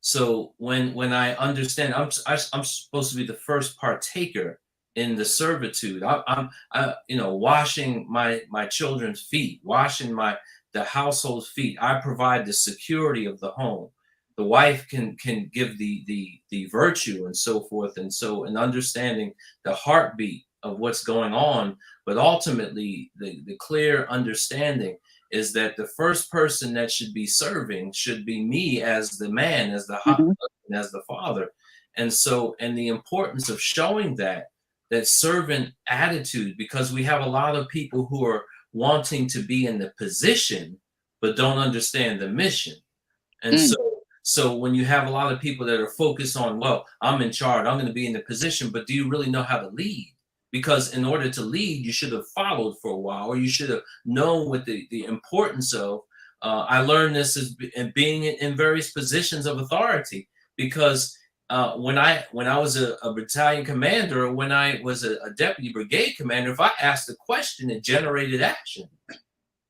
so when I understand, I'm supposed to be the first partaker in the servitude. I'm washing my children's feet, washing the household's feet. I provide the security of the home. The wife can give the virtue and so forth, and understanding the heartbeat of what's going on. But ultimately, the clear understanding is that the first person that should be serving should be me as the man, as the husband, as the father. And the importance of showing that servant attitude, because we have a lot of people who are wanting to be in the position, but don't understand the mission. And so when you have a lot of people that are focused on, well, I'm in charge, I'm going to be in the position, but do you really know how to lead? Because in order to lead, you should have followed for a while, or you should have known what the importance of. I learned this as being in various positions of authority, because when I was a battalion commander, or when I was a deputy brigade commander, if I asked a question, it generated action.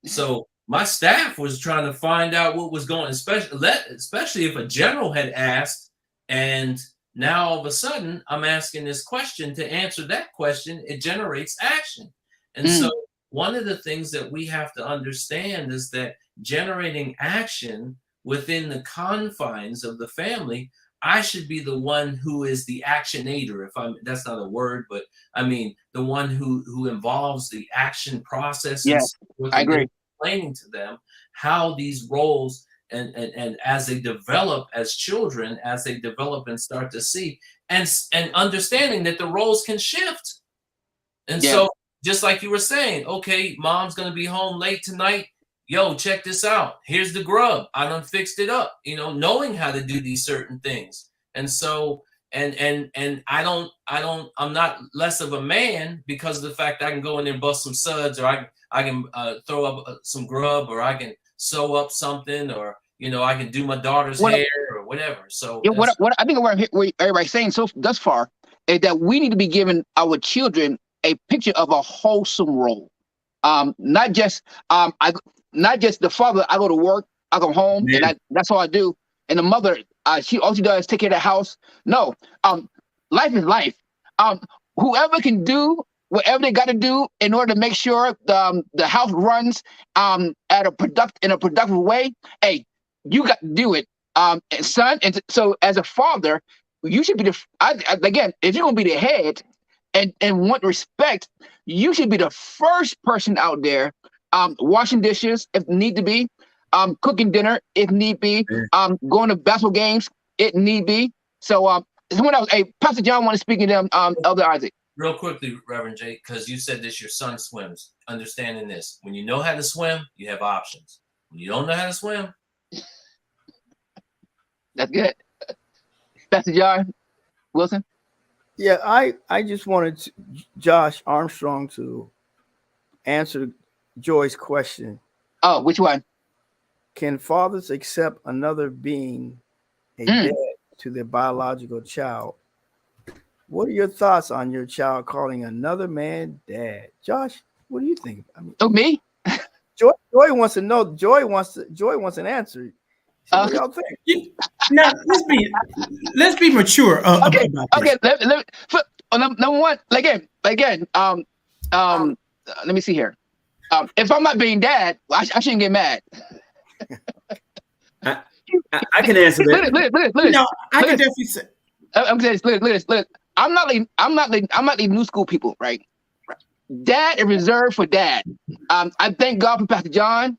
So my staff was trying to find out what was going on, especially if a general had asked, and now all of a sudden I'm asking this question. To answer that question, it generates action. And so one of the things that we have to understand is that generating action within the confines of the family, I should be the one who is the actionator. That's not a word, but I mean the one who involves the action process. Yes, I agree. Explaining to them how these roles and as they develop as children, as they develop and start to see, and understanding that the roles can shift. And so just like you were saying, okay, mom's gonna be home late tonight. Yo, check this out. Here's the grub. I done fixed it up. Knowing how to do these certain things. And so, and I'm not less of a man because of the fact that I can go in there and bust some suds, or I can throw up some grub, or I can sew up something, or you know, I can do my daughter's What- hair or whatever. So Yeah, what I think what everybody's saying so thus far is that we need to be giving our children a picture of a wholesome role. Not just not just the father. I go to work, I go home, and that's all I do. And the mother, all she does is take care of the house. No, life is life. Whoever can do whatever they got to do in order to make sure the house runs in a productive way. Hey, you got to do it, son. And so, as a father, you should be again, if you're gonna be the head and want respect, you should be the first person out there, washing dishes if need to be, cooking dinner if need be, going to basketball games if need be. So, someone else, hey, Pastor John, want to speak to them, Elder Isaac. Real quickly, Reverend J, because you said this, your son swims. Understanding this, when you know how to swim, you have options. When you don't know how to swim, that's good. Pastor John Wilson. Yeah, I just wanted Josh Armstrong to answer Joy's question. Oh, which one? Can fathers accept another being a dad to their biological child? What are your thoughts on your child calling another man dad? Josh, what do you think? I mean, me? Joy wants to know. Joy wants an answer. So what do y'all think? Now let's be mature about this. Okay. Number one, again. Let me see here. If I'm not being dad, I shouldn't get mad. I can answer that. Look, No, I can definitely say. I'm saying, look. I'm not leaving new school people, right? Dad is reserved for dad. I thank God for Pastor John.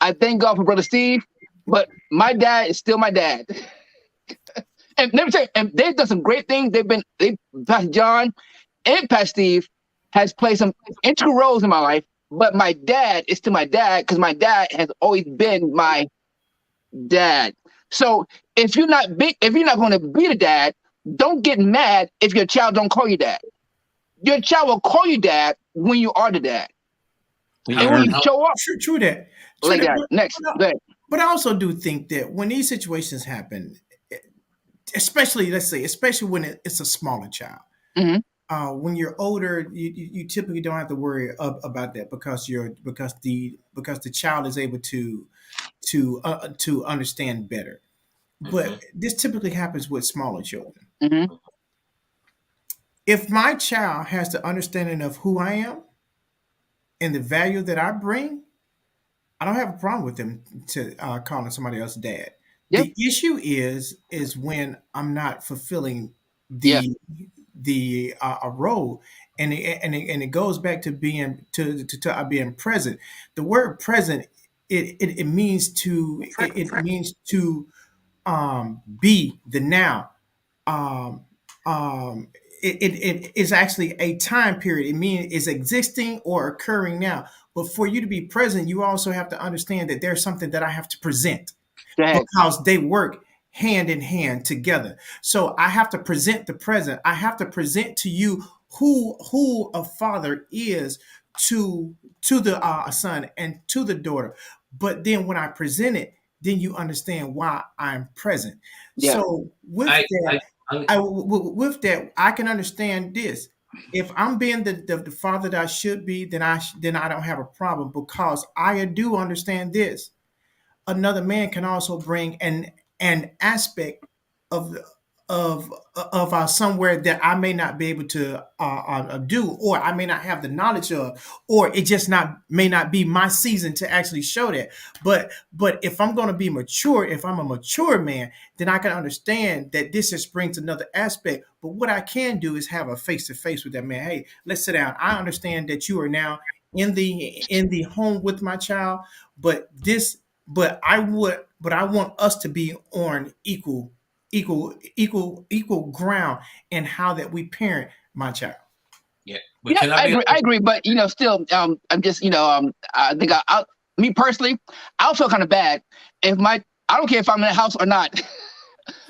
I thank God for Brother Steve. But my dad is still my dad. And let me tell you, and they've done some great things. Pastor John and Pastor Steve has played some integral roles in my life. But my dad is still my dad because my dad has always been my dad. So if you're not going to be the dad, don't get mad if your child don't call you dad. Your child will call you dad when you are the dad. And when you show up, True that. like that. Next, but I also do think that when these situations happen, especially when it's a smaller child, when you're older, you typically don't have to worry about that because the child is able to understand better. But this typically happens with smaller children. If my child has the understanding of who I am and the value that I bring, I don't have a problem with them to calling somebody else dad. Yep. The issue is when I'm not fulfilling the role, and it goes back to being being present. The word present it means to be the now. It is actually a time period. It means it's existing or occurring now. But for you to be present, you also have to understand that there's something that I have to present because they work hand in hand together. So I have to present the present. I have to present to you who a father is to the son and to the daughter. But then when I present it, then you understand why I'm present. Yeah. So with that, I can understand this. If I'm being the father that I should be, then I don't have a problem because I do understand this. Another man can also bring an aspect of somewhere that I may not be able to do, or I may not have the knowledge of, or it just may not be my season to actually show that. But if I'm going to be mature, if I'm a mature man, then I can understand that this just brings another aspect. But what I can do is have a face-to-face with that man. Hey, let's sit down. I understand that you are now in the home with my child, but I want us to be on equal ground in how that we parent my child. Yeah, I agree, but still, I'm just, I think me personally, I'll feel kind of bad if I don't care if I'm in the house or not.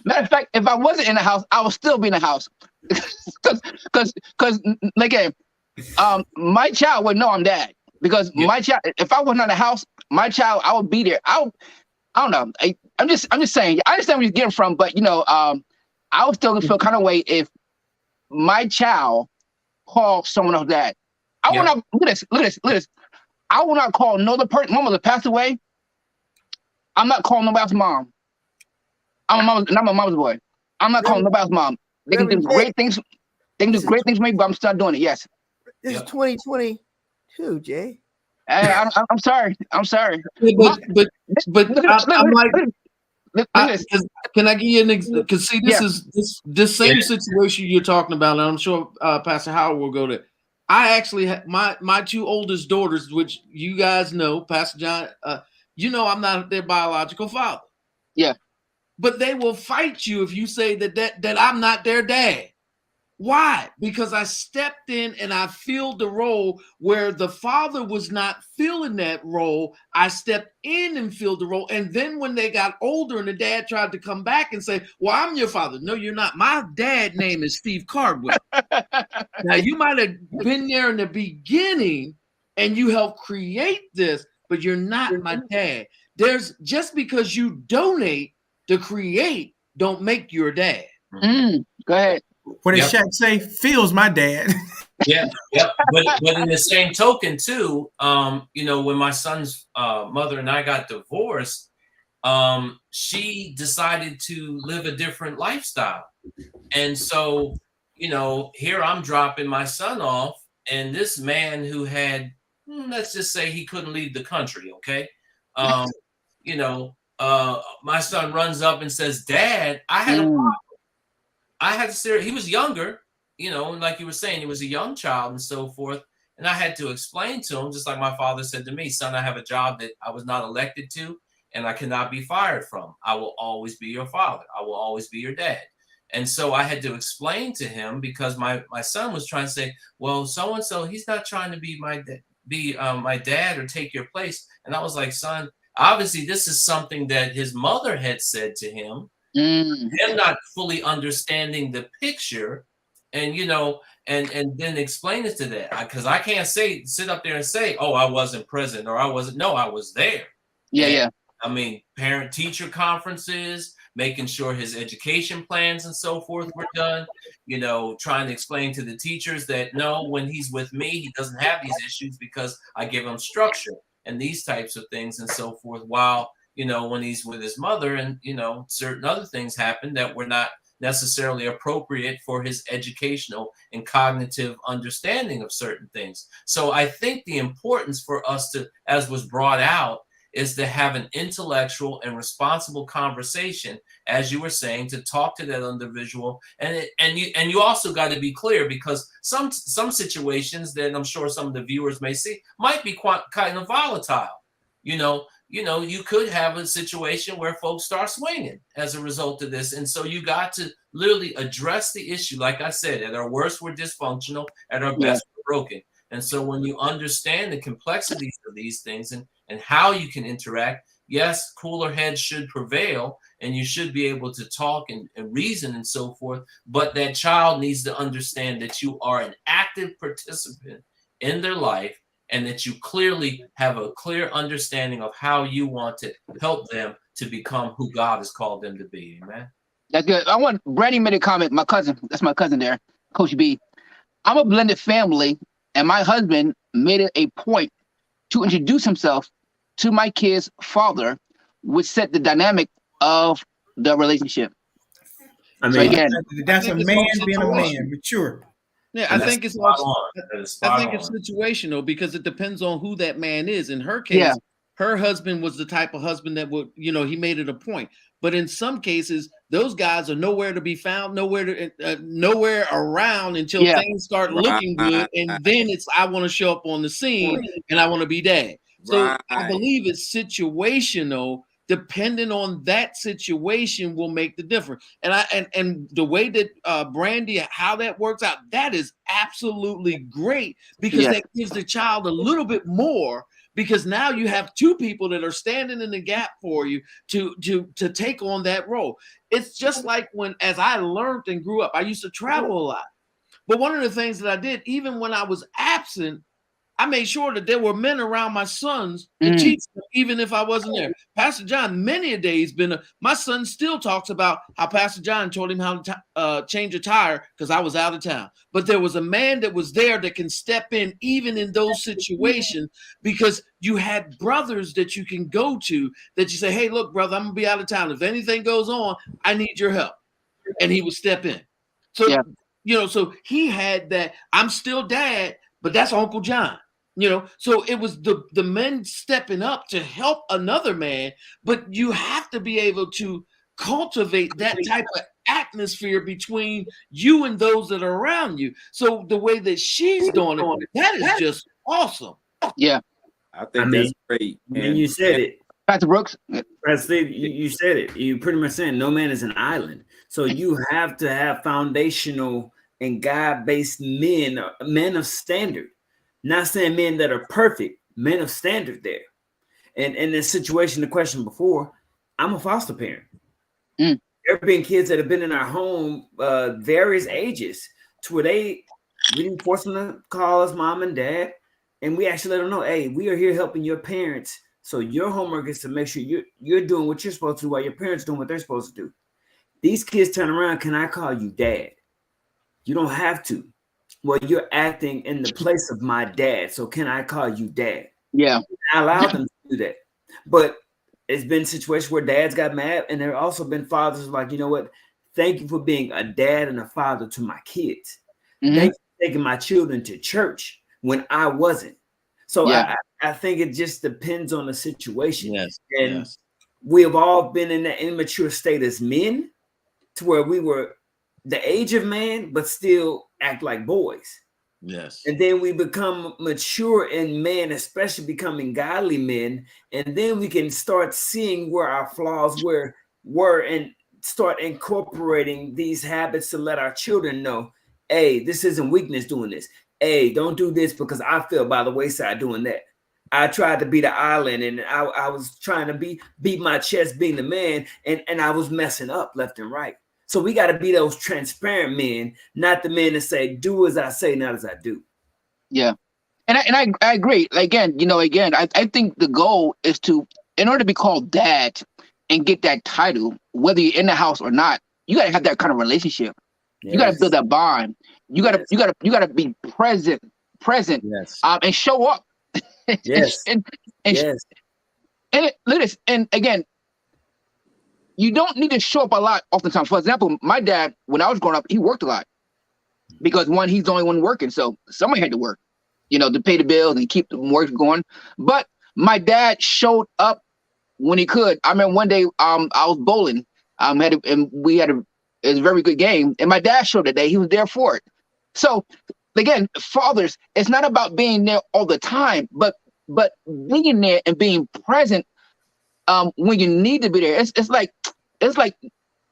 Matter of fact, if I wasn't in the house, I would still be in the house, because again, my child would know I'm dad because my child, if I wasn't in the house, my child, I would be there. I don't know. I'm just saying. I understand where you're getting from, but I would still feel kind of way if my child calls someone else dad. I will not look at this. I will not call another person. My mother passed away. I'm not calling nobody else's mom. I'm a mama's boy. I'm not calling nobody else's mom. They can do great things. They can do great things for me, but I'm still doing it. Yes. This is 2022, Jay. I'm sorry. I'm sorry. But I'm like, Look can I give you an example? Because see, this is this same situation you're talking about, and I'm sure Pastor Howard will go there. I actually have my two oldest daughters, which you guys know, Pastor John. I'm not their biological father. Yeah. But they will fight you if you say that I'm not their dad. Why? Because I stepped in and I filled the role where the father was not filling that role. I stepped in and filled the role. And then when they got older and the dad tried to come back and say, well, I'm your father. No, you're not. My dad's name is Steve Cardwell. Now, you might have been there in the beginning and you helped create this, but you're not my dad. There's just because you donate to create, don't make your dad. Go ahead. What did Shaq say? Phil's my dad. Yeah. But in the same token, too, when my son's mother and I got divorced, she decided to live a different lifestyle. And so, here I'm dropping my son off, and this man who had, let's just say he couldn't leave the country, okay? My son runs up and says, Dad, I had a problem. I had to he was younger, like you were saying, he was a young child and so forth. And I had to explain to him, just like my father said to me, son, I have a job that I was not elected to and I cannot be fired from. I will always be your father. I will always be your dad. And so I had to explain to him because my son was trying to say, well, so-and-so, he's not trying to be my dad or take your place. And I was like, son, obviously this is something that his mother had said to him. Him not fully understanding the picture, and and then explain it to that, because I can't sit up there and say, oh, I wasn't present or I wasn't. No, I was there. Yeah. I mean, parent teacher conferences, making sure his education plans and so forth were done, trying to explain to the teachers that no, when he's with me, he doesn't have these issues because I give him structure and these types of things and so forth, while when he's with his mother and, certain other things happen that were not necessarily appropriate for his educational and cognitive understanding of certain things. So I think the importance for us to, as was brought out, is to have an intellectual and responsible conversation, as you were saying, to talk to that individual. And you also got to be clear, because some situations that I'm sure some of the viewers may see might be kind of volatile. You could have a situation where folks start swinging as a result of this. And so you got to literally address the issue. Like I said, at our worst, we're dysfunctional. At our best, we're broken. And so when you understand the complexities of these things and how you can interact, yes, cooler heads should prevail and you should be able to talk and reason and so forth. But that child needs to understand that you are an active participant in their life, and that you clearly have a clear understanding of how you want to help them to become who God has called them to be. Amen. That's good. Brandy made a comment. My cousin, that's my cousin there, Coach B. I'm a blended family, and my husband made it a point to introduce himself to my kid's father, which set the dynamic of the relationship. I mean, so again, that's a man being a man, mature. Yeah, I think it's situational because it depends on who that man is. In her case, her husband was the type of husband that would, he made it a point. But in some cases, those guys are nowhere to be found, nowhere around until things start looking good, and then it's I want to show up on the scene and I want to be dad. So I believe it's situational. Depending on that situation will make the difference. And the way that Brandy, how that works out, that is absolutely great, because that gives the child a little bit more, because now you have two people that are standing in the gap for you to take on that role. It's just like as I learned and grew up, I used to travel a lot. But one of the things that I did, even when I was absent, I made sure that there were men around my sons to teach them, even if I wasn't there. Pastor John, many a day, he's been my son still talks about how Pastor John told him how to change a tire because I was out of town. But there was a man that was there that can step in even in those situations, because you had brothers that you can go to that you say, hey, look, brother, I'm gonna be out of town. If anything goes on, I need your help. And he would step in. So, you know, so he had that. I'm still dad, but that's Uncle John. You know, so it was the men stepping up to help another man, but you have to be able to cultivate that type of atmosphere between you and those that are around you. So the way that she's doing it, that is just awesome. Yeah, I think that's great. And you said it, Pastor Brooks. Pastor Steve, you said it. You pretty much saying no man is an island. So you have to have foundational and God-based men of standard. Not saying men that are perfect, men of standard there. And in this situation, the question before, I'm a foster parent. There have been kids that have been in our home various ages to where we didn't force them to call us mom and dad. And we actually let them know, hey, we are here helping your parents. So your homework is to make sure you're doing what you're supposed to do while your parents doing what they're supposed to do. These kids turn around, can I call you dad? You don't have to. Well, you're acting in the place of my dad, so can I call you dad? Yeah. I allow them to do that. But it's been situations where dads got mad, and there have also been fathers like, you know what? Thank you for being a dad and a father to my kids. Thank you for taking my children to church when I wasn't. So I think it just depends on the situation. Yes. And we have all been in that immature state as men to where we were the age of man, but still act like boys. Yes. And then we become mature in men, especially becoming godly men. And then we can start seeing where our flaws were and start incorporating these habits to let our children know, hey, this isn't weakness doing this. Hey, don't do this because I feel by the wayside doing that. I tried to be the island and I was trying to beat my chest being the man, and I was messing up left and right. So we got to be those transparent men, not the men that say, do as I say, not as I do. Yeah. And I agree. Again, I think the goal is to, in order to be called dad and get that title, whether you're in the house or not, you got to have that kind of relationship. Yes. You got to build that bond. You got to be present, yes. And show up. Yes. Yes. And again, you don't need to show up a lot oftentimes. For example, my dad, when I was growing up, he worked a lot because he's the only one working. So somebody had to work, to pay the bills and keep the work going. But my dad showed up when he could. I remember one day, I was bowling. It was a very good game. And my dad showed that day. He was there for it. So again, fathers, it's not about being there all the time, but being there and being present when you need to be there. It's like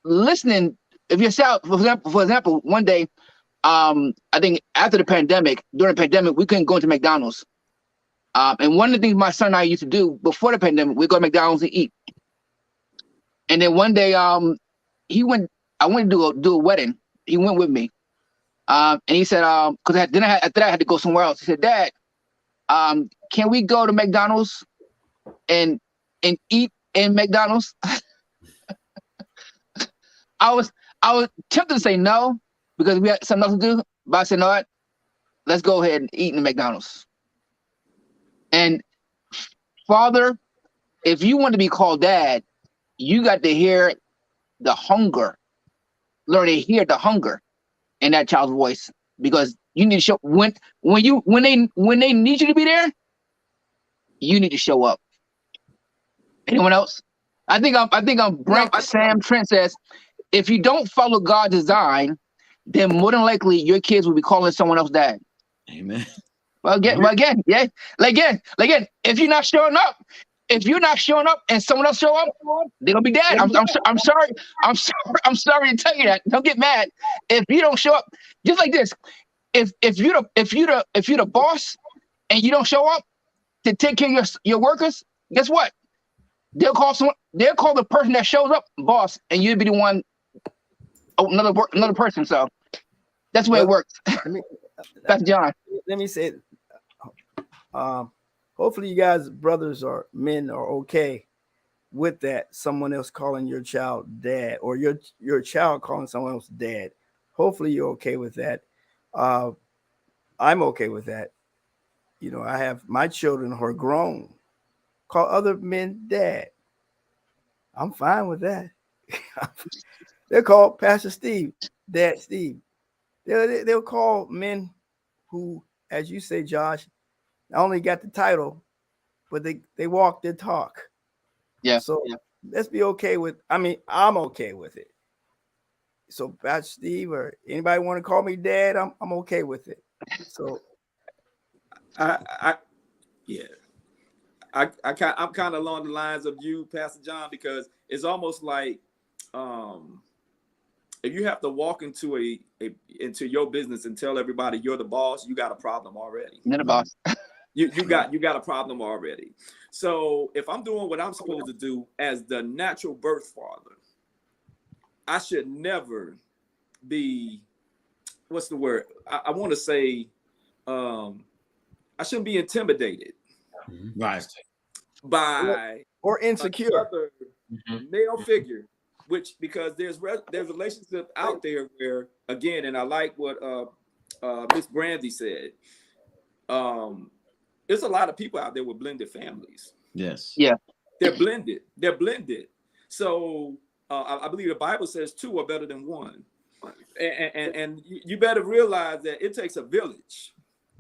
listening. If you're out, for example, one day, I think after during the pandemic, we couldn't go into McDonald's. And one of the things my son and I used to do before the pandemic, we'd go to McDonald's and eat. And then one day, I went to do a wedding. He went with me. And he said, because after that I had to go somewhere else. He said, Dad, can we go to McDonald's and eat in McDonald's? I was tempted to say no because we had something else to do, but I said, no, what? Let's go ahead and eat in McDonald's. And father, if you want to be called dad, you got to hear the hunger, learn to hear the hunger in that child's voice, because you need to show when they need you to be there, you need to show up. Anyone else? I think I'm Brent. Sam Trent says, if you don't follow God's design, then more than likely your kids will be calling someone else dad. Amen. Well, again, if you're not showing up and someone else show up, they're gonna be dad. I'm sorry to tell you that. Don't get mad if you don't show up. Just like this, if you're the boss and you don't show up to take care of your workers, guess what? They'll call the person that shows up boss, and you'll be the one, another person. So that's the way it works. That's John. Let me say, Hopefully you guys, brothers or men, are okay with that. Someone else calling your child dad, or your child calling someone else dad. Hopefully you're okay with that. I'm okay with that. You know, I have my children who are grown call other men dad. I'm fine with that. They'll call Pastor Steve Dad Steve. They'll call men who, as you say, Josh, not only got the title, but they walk their talk. Yeah. So let's be okay with. I mean, I'm okay with it. So Pastor Steve or anybody want to call me Dad, I'm okay with it. So I yeah. I'm kind of along the lines of you, Pastor John, because it's almost like if you have to walk into into your business and tell everybody you're the boss, you got a problem already. You're the boss. You got a problem already. So if I'm doing what I'm supposed to do as the natural birth father, I should never be, what's the word? I want to say, I shouldn't be intimidated, right, by or insecure another male figure, which, because there's relationships out there where, again, and I like what Miss Brandy said. There's a lot of people out there with blended families. yes, Yeah. They're blended. So I believe the Bible says two are better than one, and you better realize that it takes a village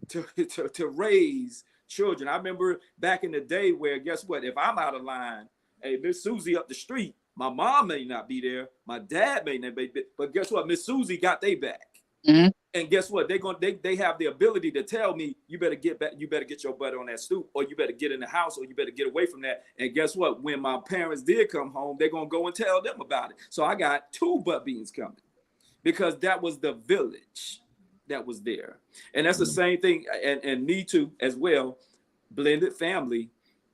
to raise children. I remember back in the day where, guess what? If I'm out of line, hey, Miss Susie up the street, my mom may not be there, my dad may not be, but guess what? Miss Susie got they back. Mm-hmm. And guess what? They have the ability to tell me, you better get back, you better get your butt on that stoop, or you better get in the house, or you better get away from that. And guess what? When my parents did come home, they're gonna go and tell them about it. So I got two butt beans coming, because that was the village that was there. And that's the same thing, and me too as well. Blended family.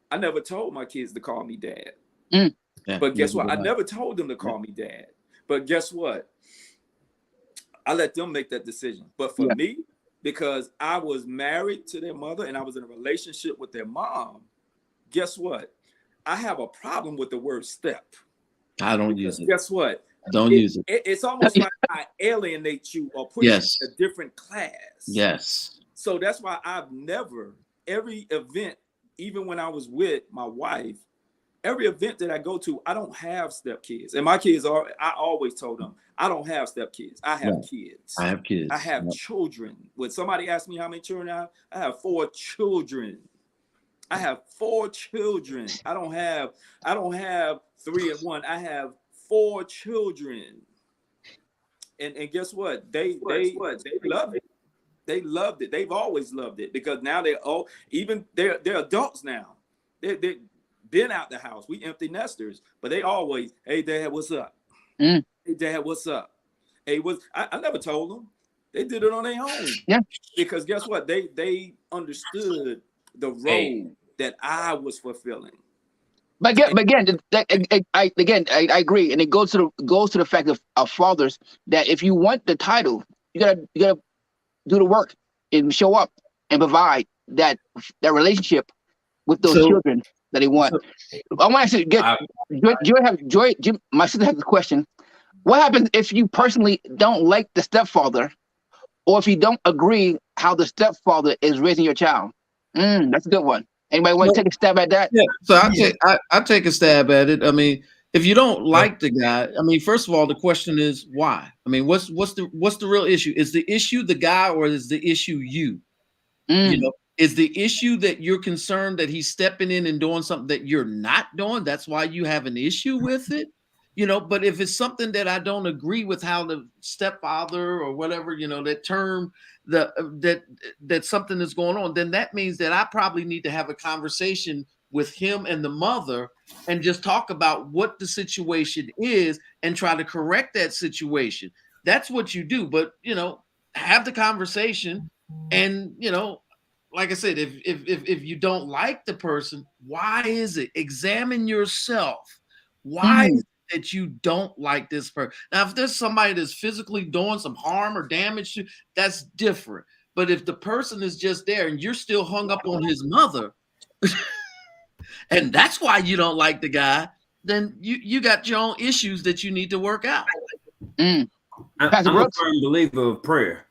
I never told my kids to call me dad. Mm. yeah, But guess what? I right. never told them to call me dad. But guess what? I let them make that decision. But for me, because I was married to their mother and I was in a relationship with their mom, guess what? I have a problem with the word step. I don't use it. Guess what? Don't use it. It's almost like I alienate you or put you in a different class. Yes. So that's why I've never, every event, even when I was with my wife, every event that I go to, I don't have stepkids. And my kids are, I always told them, I don't have stepkids. I have kids. I have kids. I have children. When somebody asks me how many children I have 4 children. I have 4 children. I don't have 3 and 1. I have 4 children. And guess what? They love it. They loved it. They've always loved it, because now they're adults now. They've been out the house. We empty nesters, but they always, hey Dad, what's up? Hey Dad, what's up? Hey, I never told them. They did it on their own. Yeah. Because guess what? They understood the role that I was fulfilling. But again, I agree, and it goes to the fact of fathers, that if you want the title, you gotta do the work and show up and provide that relationship with those children that they want. I want to Joy. My sister has a question. What happens if you personally don't like the stepfather, or if you don't agree how the stepfather is raising your child? That's a good one. Anybody want to take a stab at that? Yeah. So I take a stab at it. I mean, if you don't like the guy, I mean, first of all, the question is why? I mean, what's the real issue? Is the issue the guy, or is the issue you? You know, is the issue that you're concerned that he's stepping in and doing something that you're not doing? That's why you have an issue with it. You know, but if it's something that I don't agree with, how the stepfather or whatever, you know, that term, that something is going on, then that means that I probably need to have a conversation with him and the mother and just talk about what the situation is and try to correct that situation. That's what you do. But, you know, have the conversation, and, you know, like I said, if you don't like the person, why is it? Examine yourself. Why is it that you don't like this person? Now, if there's somebody that's physically doing some harm or damage to, that's different. But if the person is just there and you're still hung up on his mother, and that's why you don't like the guy, then you got your own issues that you need to work out. I'm a firm believer of prayer.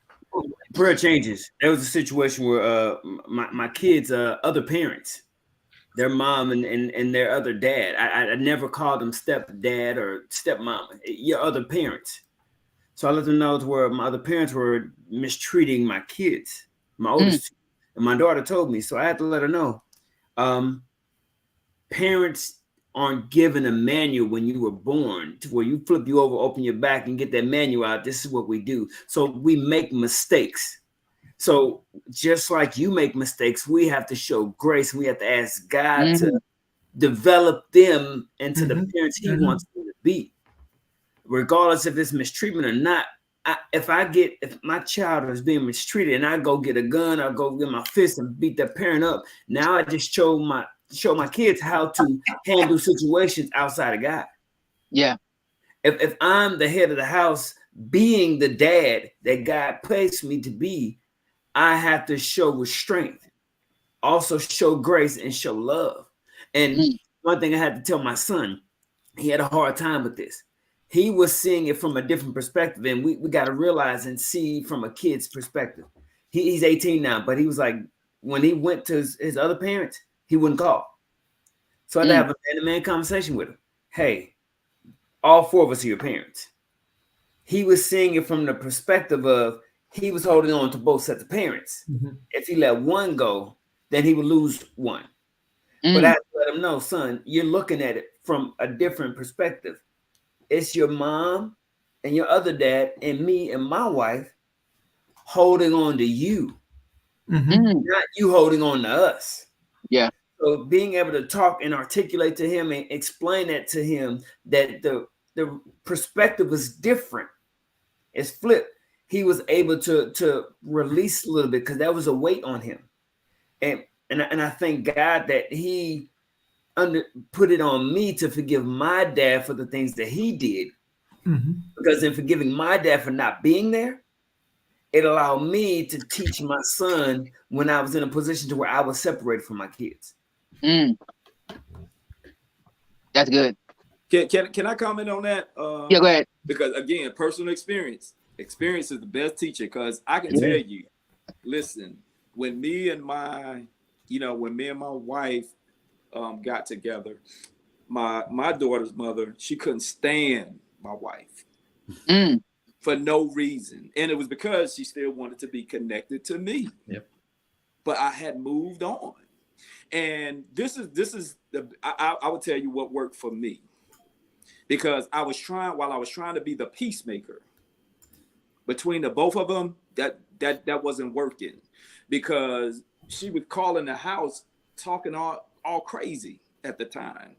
Prayer changes. There was a situation where my kids' other parents, their mom and their other dad, I never called them stepdad or stepmom, your other parents. So I let them know where my other parents were mistreating my kids, my oldest, and my daughter told me. So I had to let her know. Parents aren't given a manual when you were born to where you flip you over, open your back, and get that manual out. This is what we do. So we make mistakes. So just like you make mistakes, we have to show grace. We have to ask God to develop them into the parents He wants them to be, regardless if it's mistreatment or not. If my child is being mistreated and I go get a gun, I go get my fist and beat that parent up, now I just show my kids how to handle situations outside of God. Yeah. If I'm the head of the house, being the dad that God placed me to be, I have to show restraint, also show grace and show love. And one thing I had to tell my son, he had a hard time with this. He was seeing it from a different perspective, and we got to realize and see from a kid's perspective. He's 18 now, but he was like, when he went to his other parents, he wouldn't call. So I had to have a man-to-man conversation with him. Hey, all four of us are your parents. He was seeing it from the perspective of he was holding on to both sets of parents. If he let one go, then he would lose one. But I had to let him know, son, you're looking at it from a different perspective. It's your mom and your other dad and me and my wife holding on to you, not you holding on to us. Yeah. So being able to talk and articulate to him and explain that to him that the perspective was different. It's flipped. He was able to release a little bit because that was a weight on him. And I thank God that he put it on me to forgive my dad for the things that he did. Because in forgiving my dad for not being there, it allowed me to teach my son when I was in a position to where I was separated from my kids. That's good. Can I comment on that? Yeah, go ahead. Because again, personal experience is the best teacher. Because I can tell you, listen, when me and my wife got together, my daughter's mother, she couldn't stand my wife for no reason, and it was because she still wanted to be connected to me. But I had moved on, and this is I would tell you what worked for me, because while I was trying to be the peacemaker between the both of them, that wasn't working, because she was calling the house talking all crazy at the time,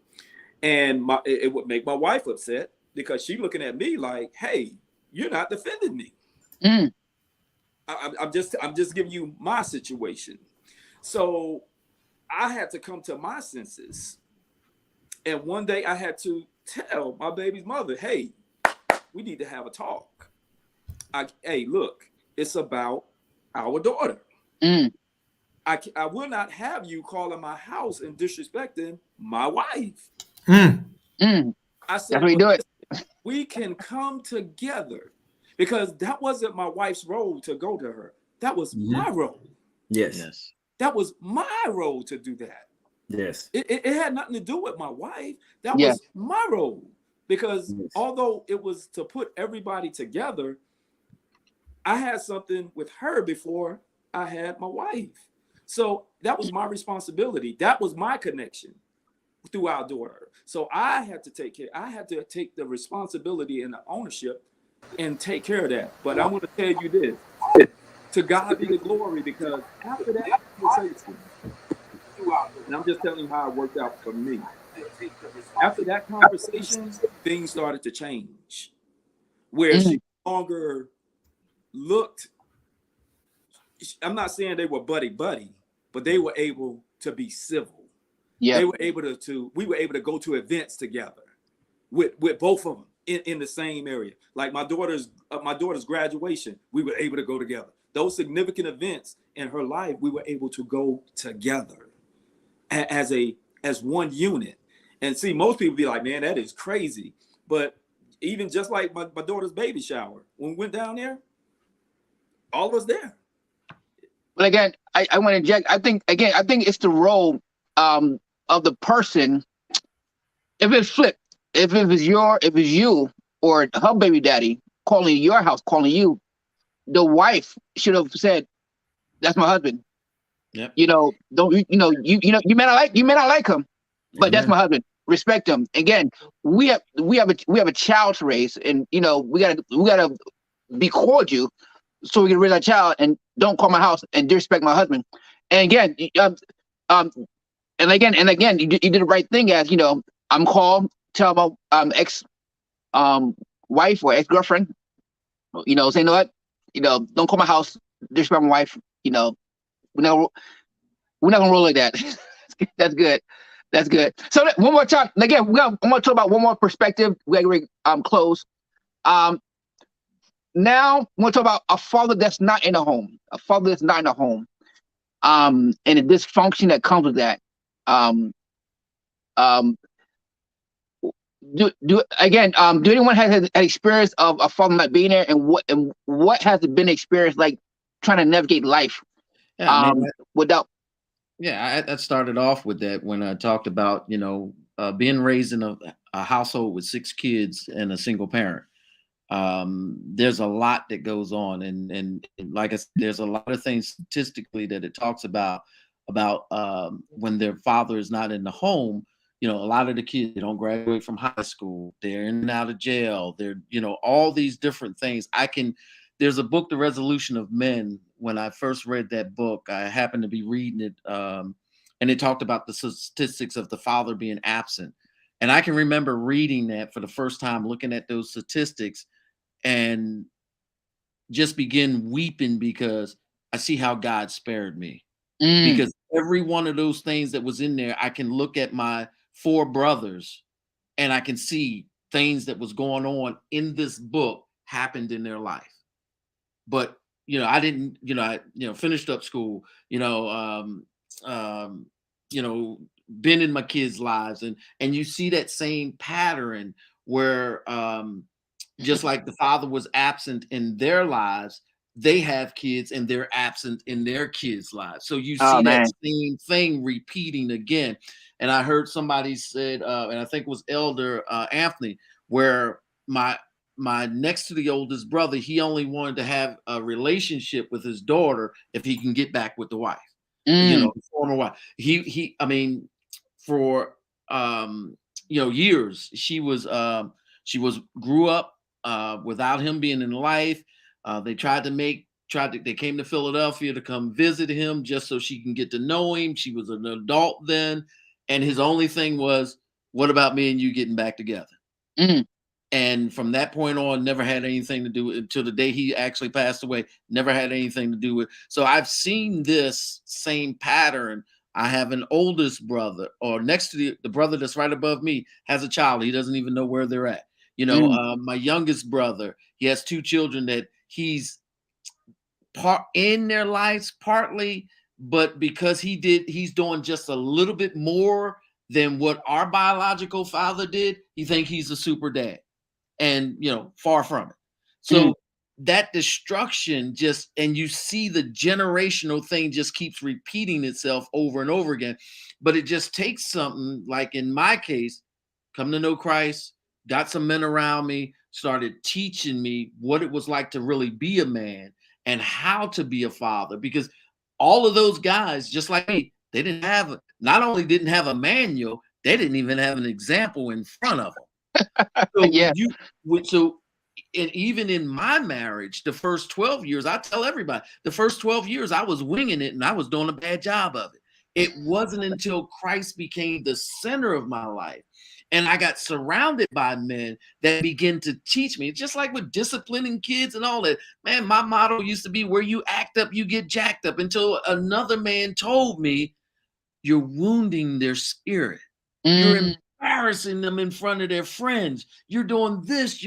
and it would make my wife upset because she looking at me like, hey, you're not defending me. I'm just giving you my situation. So I had to come to my senses, and one day I had to tell my baby's mother, hey, we need to have a talk. Hey, look, it's about our daughter. I will not have you calling my house and disrespecting my wife. I said, we can come together, because that wasn't my wife's role to go to her. That was my role. Yes. That was my role to do that. Yes. It had nothing to do with my wife. That was my role, because although it was to put everybody together, I had something with her before I had my wife. So that was my responsibility. That was my connection through our daughter. So I had to take care. I had to take the responsibility and the ownership and take care of that. But I want to tell you this: to God be the glory, because after that conversation, and I'm just telling you how it worked out for me. After that conversation, things started to change, where she no longer looked. I'm not saying they were buddy, but they were able to be civil. They were able to. We were able to go to events together with both of them in the same area. Like my daughter's graduation, we were able to go together. those significant events in her life, we were able to go together as one unit. And see, most people be like, man, that is crazy. But even just like my daughter's baby shower, when we went down there, all of us there. But again, I want to inject. I think it's the role of the person. If it's flipped, if it's you or her baby daddy calling your house, calling you, the wife should have said, "That's my husband." Yep. You know, you may not like him, but that's my husband. Respect him. Again, we have a child to raise, and we gotta be cordial so we can raise our child, and don't call my house and disrespect my husband. And again, and again, you did the right thing, as I'm called, tell my ex wife or ex girlfriend, say, you know what, don't call my house, disrespect my wife. We're not gonna roll like that. That's good. That's good. So one more time, again, I'm gonna talk about one more perspective. We're gonna close. Now we'll talk about a father that's not in a home, and the dysfunction that comes with that. Do anyone has an experience of a father not being there, and what has it been experienced like trying to navigate life without? Yeah, I started off with that when I talked about being raised in a household with 6 kids and a single parent. There's a lot that goes on, and like I said, there's a lot of things statistically that it talks about when their father is not in the home. A lot of the kids, they don't graduate from high school, they're in and out of jail, they're all these different things. There's a book, The Resolution of Men. When I first read that book, I happened to be reading it, and it talked about the statistics of the father being absent. And I can remember reading that for the first time, looking at those statistics, and just begin weeping because I see how God spared me. Because every one of those things that was in there, I can look at my 4 brothers and I can see things that was going on in this book happened in their life. But I didn't, I finished up school, been in my kids' lives, and you see that same pattern where just like the father was absent in their lives, they have kids and they're absent in their kids' lives. So you see that same thing repeating again. And I heard somebody said, and I think it was Elder Anthony, where my next to the oldest brother, he only wanted to have a relationship with his daughter if he can get back with the wife, the former wife. I mean, for years, she grew up without him being in life. They they came to Philadelphia to come visit him just so she can get to know him. She was an adult then. And his only thing was, what about me and you getting back together? And from that point on, never had anything to do with it until the day he actually passed away. Never had anything to do with. So I've seen this same pattern. I have an oldest brother, or next to the brother that's right above me has a child. He doesn't even know where they're at. My youngest brother, he has 2 children that he's part in their lives partly, but because he's doing just a little bit more than what our biological father did, he thinks he's a super dad. And far from it. So that destruction and you see the generational thing just keeps repeating itself over and over again. But it just takes something, like in my case, come to know Christ, got some men around me, started teaching me what it was like to really be a man and how to be a father. Because all of those guys, just like me, they not only didn't have a manual, they didn't even have an example in front of them. So and even in my marriage, the first 12 years, I tell everybody, the first 12 years I was winging it and I was doing a bad job of it. It wasn't until Christ became the center of my life and I got surrounded by men that began to teach me, just like with disciplining kids and all that. Man, my motto used to be, where you act up, you get jacked up, until another man told me, you're wounding their spirit. You're embarrassing them in front of their friends. You're doing this,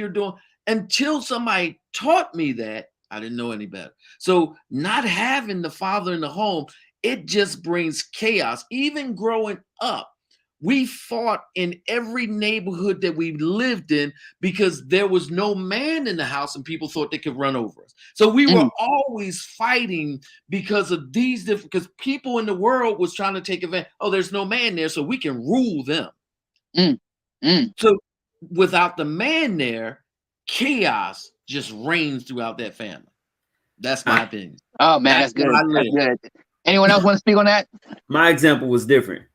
until somebody taught me that, I didn't know any better. So not having the father in the home, it just brings chaos. Even growing up, we fought in every neighborhood that we lived in because there was no man in the house and people thought they could run over us. So we were always fighting because of these different, because people in the world was trying to take advantage. Oh, there's no man there, so we can rule them. So without the man there, chaos just reigns throughout that family. That's my opinion. Oh man, that's good. That's good. Anyone else want to speak on that? My example was different.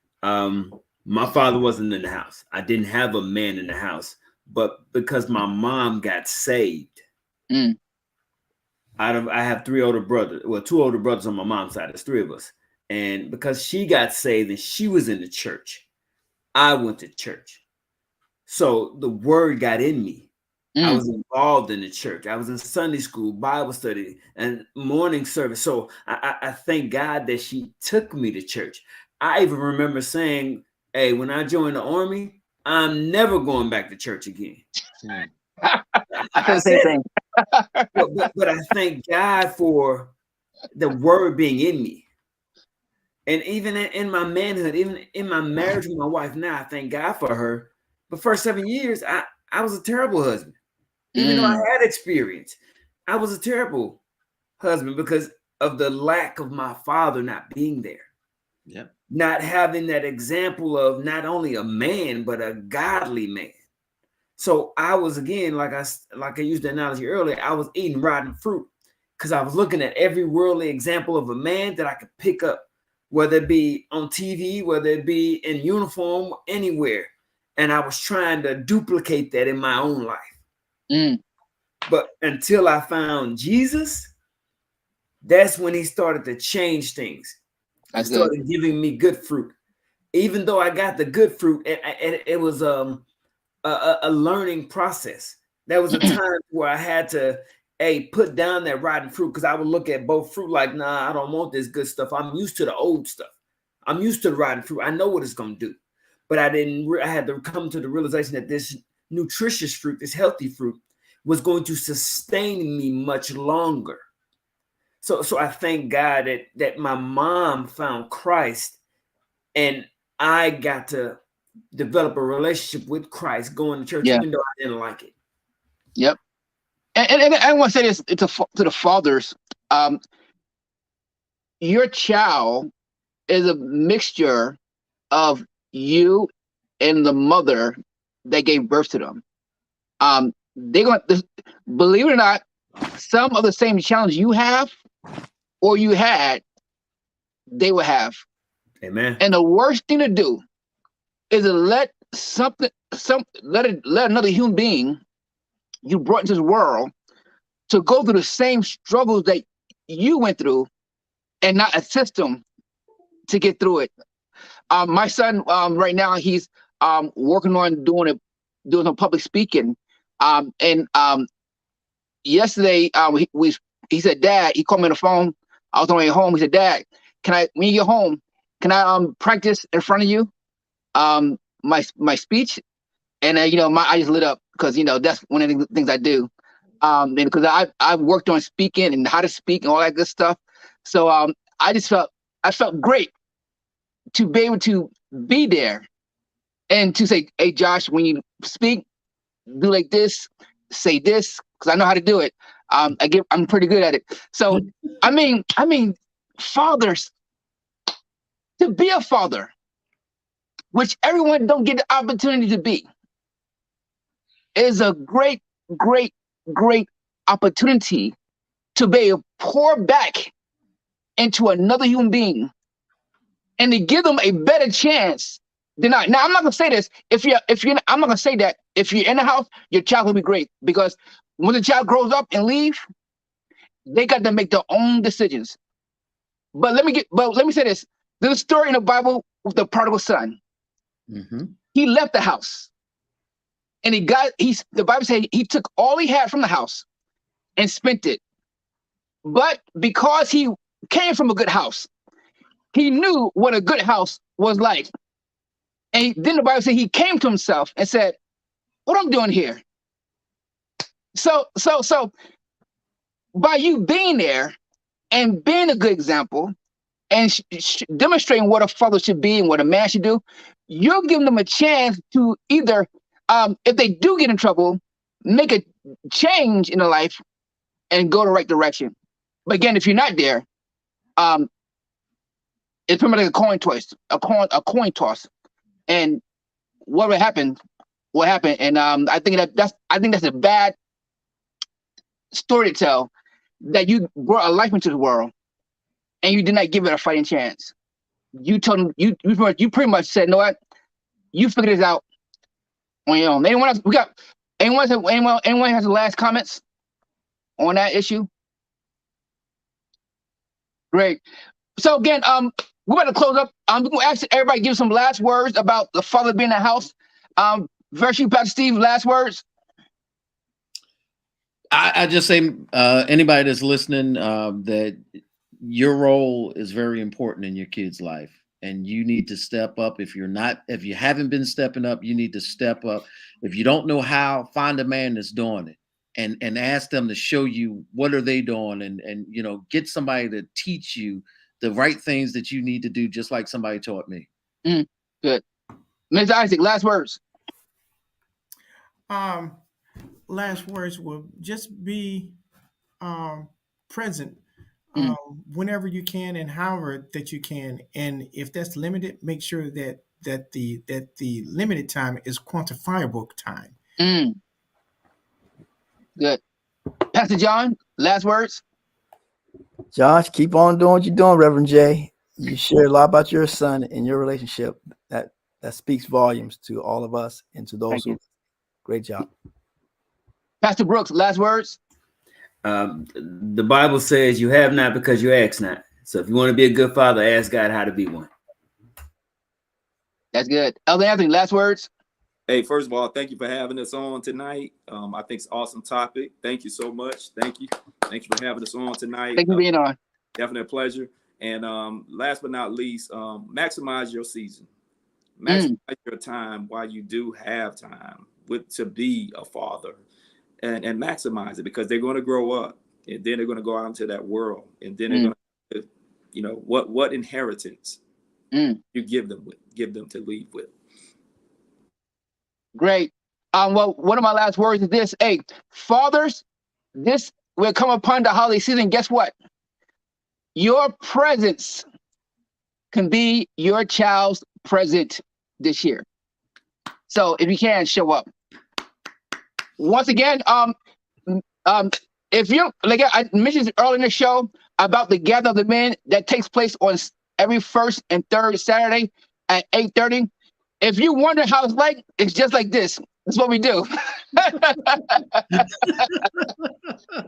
My father wasn't in the house. I didn't have a man in the house, but because my mom got saved, I have 3 older brothers. Well, 2 older brothers on my mom's side. There's 3 of us. And because she got saved and she was in the church, I went to church. So the word got in me. I was involved in the church. I was in Sunday school, Bible study, and morning service. So I thank God that she took me to church. I even remember saying, hey, when I joined the Army, I'm never going back to church again. I said the same thing. but I thank God for the word being in me. And even in my manhood, even in my marriage with my wife now, I thank God for her. But for 7 years, I was a terrible husband. Even though I had experience, I was a terrible husband because of the lack of my father not being there. Yep. Not having that example of not only a man, but a godly man. So I was, again, like I used the analogy earlier, I was eating rotten fruit because I was looking at every worldly example of a man that I could pick up, whether it be on TV, whether it be in uniform, anywhere. And I was trying to duplicate that in my own life. But until I found Jesus, that's when he started to change things. He started giving me good fruit. Even though I got the good fruit, it was a learning process. There was a time where I had to put down that rotten fruit because I would look at both fruit like, nah, I don't want this good stuff. I'm used to the old stuff. I'm used to the rotten fruit. I know what it's going to do. But I had to come to the realization that this nutritious fruit, this healthy fruit, was going to sustain me much longer. So I thank God that my mom found Christ and I got to develop a relationship with Christ going to church, even though I didn't like it. Yep. And I want to say this to the fathers. Your child is a mixture of you and the mother that gave birth to them. They're going to, believe it or not, some of the same challenge you have or you had, they will have. Amen. And the worst thing to do is to let another human being you brought into this world to go through the same struggles that you went through and not assist them to get through it. My son, right now, he's working on doing some public speaking. Yesterday, he said, Dad, he called me on the phone. I was on my way home. He said, Dad, when you get home, can I practice in front of you my speech? And my eyes lit up because that's one of the things I do. And because I've worked on speaking and how to speak and all that good stuff. So I felt great to be able to be there and to say, hey, Josh, when you speak, do like this, say this, because I know how to do it. I'm pretty good at it. So I mean, fathers, to be a father, which everyone don't get the opportunity to be, is a great, great, great opportunity to be able to pour back into another human being and to give them a better chance than I. Now, I'm not gonna say this. I'm not gonna say that if you're in the house, your child will be great, because when the child grows up and leave, they got to make their own decisions. But let me say this. There's a story in the Bible with the prodigal son. He left the house. And the Bible says he took all he had from the house and spent it. But because he came from a good house, he knew what a good house was like. And then the Bible says he came to himself and said, what I'm doing here? So by you being there and being a good example and demonstrating what a father should be and what a man should do, you're giving them a chance to either, if they do get in trouble, make a change in their life and go the right direction. But again, if you're not there, it's pretty much like a coin toss. And what would happen? What happened? And I think that's a bad story to tell, that you brought a life into the world and you did not give it a fighting chance. You told them, you pretty much said, "No, what? You figure this out on your own." Anyone else? Anyone has the last comments on that issue? Great. So again, we're going to close up. I'm going to ask everybody to give some last words about the father being in the house. Virtue, Pastor Steve, last words. I just say anybody that's listening, that your role is very important in your kid's life, and you need to step up. If you haven't been stepping up, you need to step up. If you don't know how, find a man that's doing it, and ask them to show you what are they doing, and get somebody to teach you the right things that you need to do, just like somebody taught me. Good. Ms. Isaac, last words. Last words will just be present whenever you can and however that you can. And if that's limited, make sure that the limited time is quantifiable time. Good. Pastor John, last words. Josh, keep on doing what you're doing, Reverend J. You share a lot about your son and your relationship. That speaks volumes to all of us and to those who. Great job. Pastor Brooks, last words. The Bible says you have not because you ask not. So if you want to be a good father, ask God how to be one. That's good. Elder Anthony, last words. Hey, first of all, thank you for having us on tonight. I think it's an awesome topic. Thank you so much. Thank you for having us on tonight. Thank you for being on. Definitely a pleasure. And last but not least, maximize your season. Maximize your time while you do have time to be a father, and maximize it, because they're going to grow up and then they're going to go out into that world, and then they're going to, what inheritance you give them to leave with. Great. Well, one of my last words is this: hey, fathers, this will come upon the holiday season. Guess what? Your presence can be your child's present this year. So if you can, show up. Once again, if you, like I mentioned earlier in the show about the Gathering of the Men that takes place on every first and third Saturday at 8:30. If you wonder how it's like, it's just like this. That's what we do.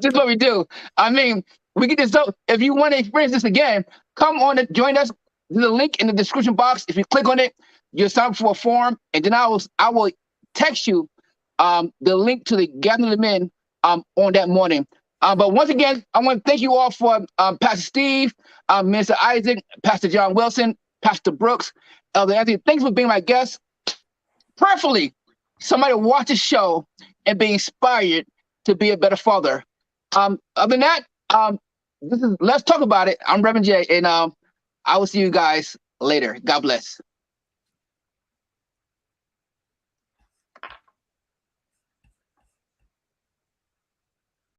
Just what we do. I mean, we get this. So if you want to experience this again, come on and join us. There's a link in the description box. If you click on it, you'll sign up for a form, and then I will text you the link to the Gathering of the Men on that morning. But once again, I want to thank you all for Pastor Steve, Mr. Isaac, Pastor John Wilson, Pastor Brooks, Elder Anthony. Thanks for being my guest. Prayerfully, somebody watch the show and be inspired to be a better father. Other than that, this is Let's Talk About It. I'm Rev J, and I will see you guys later. God bless.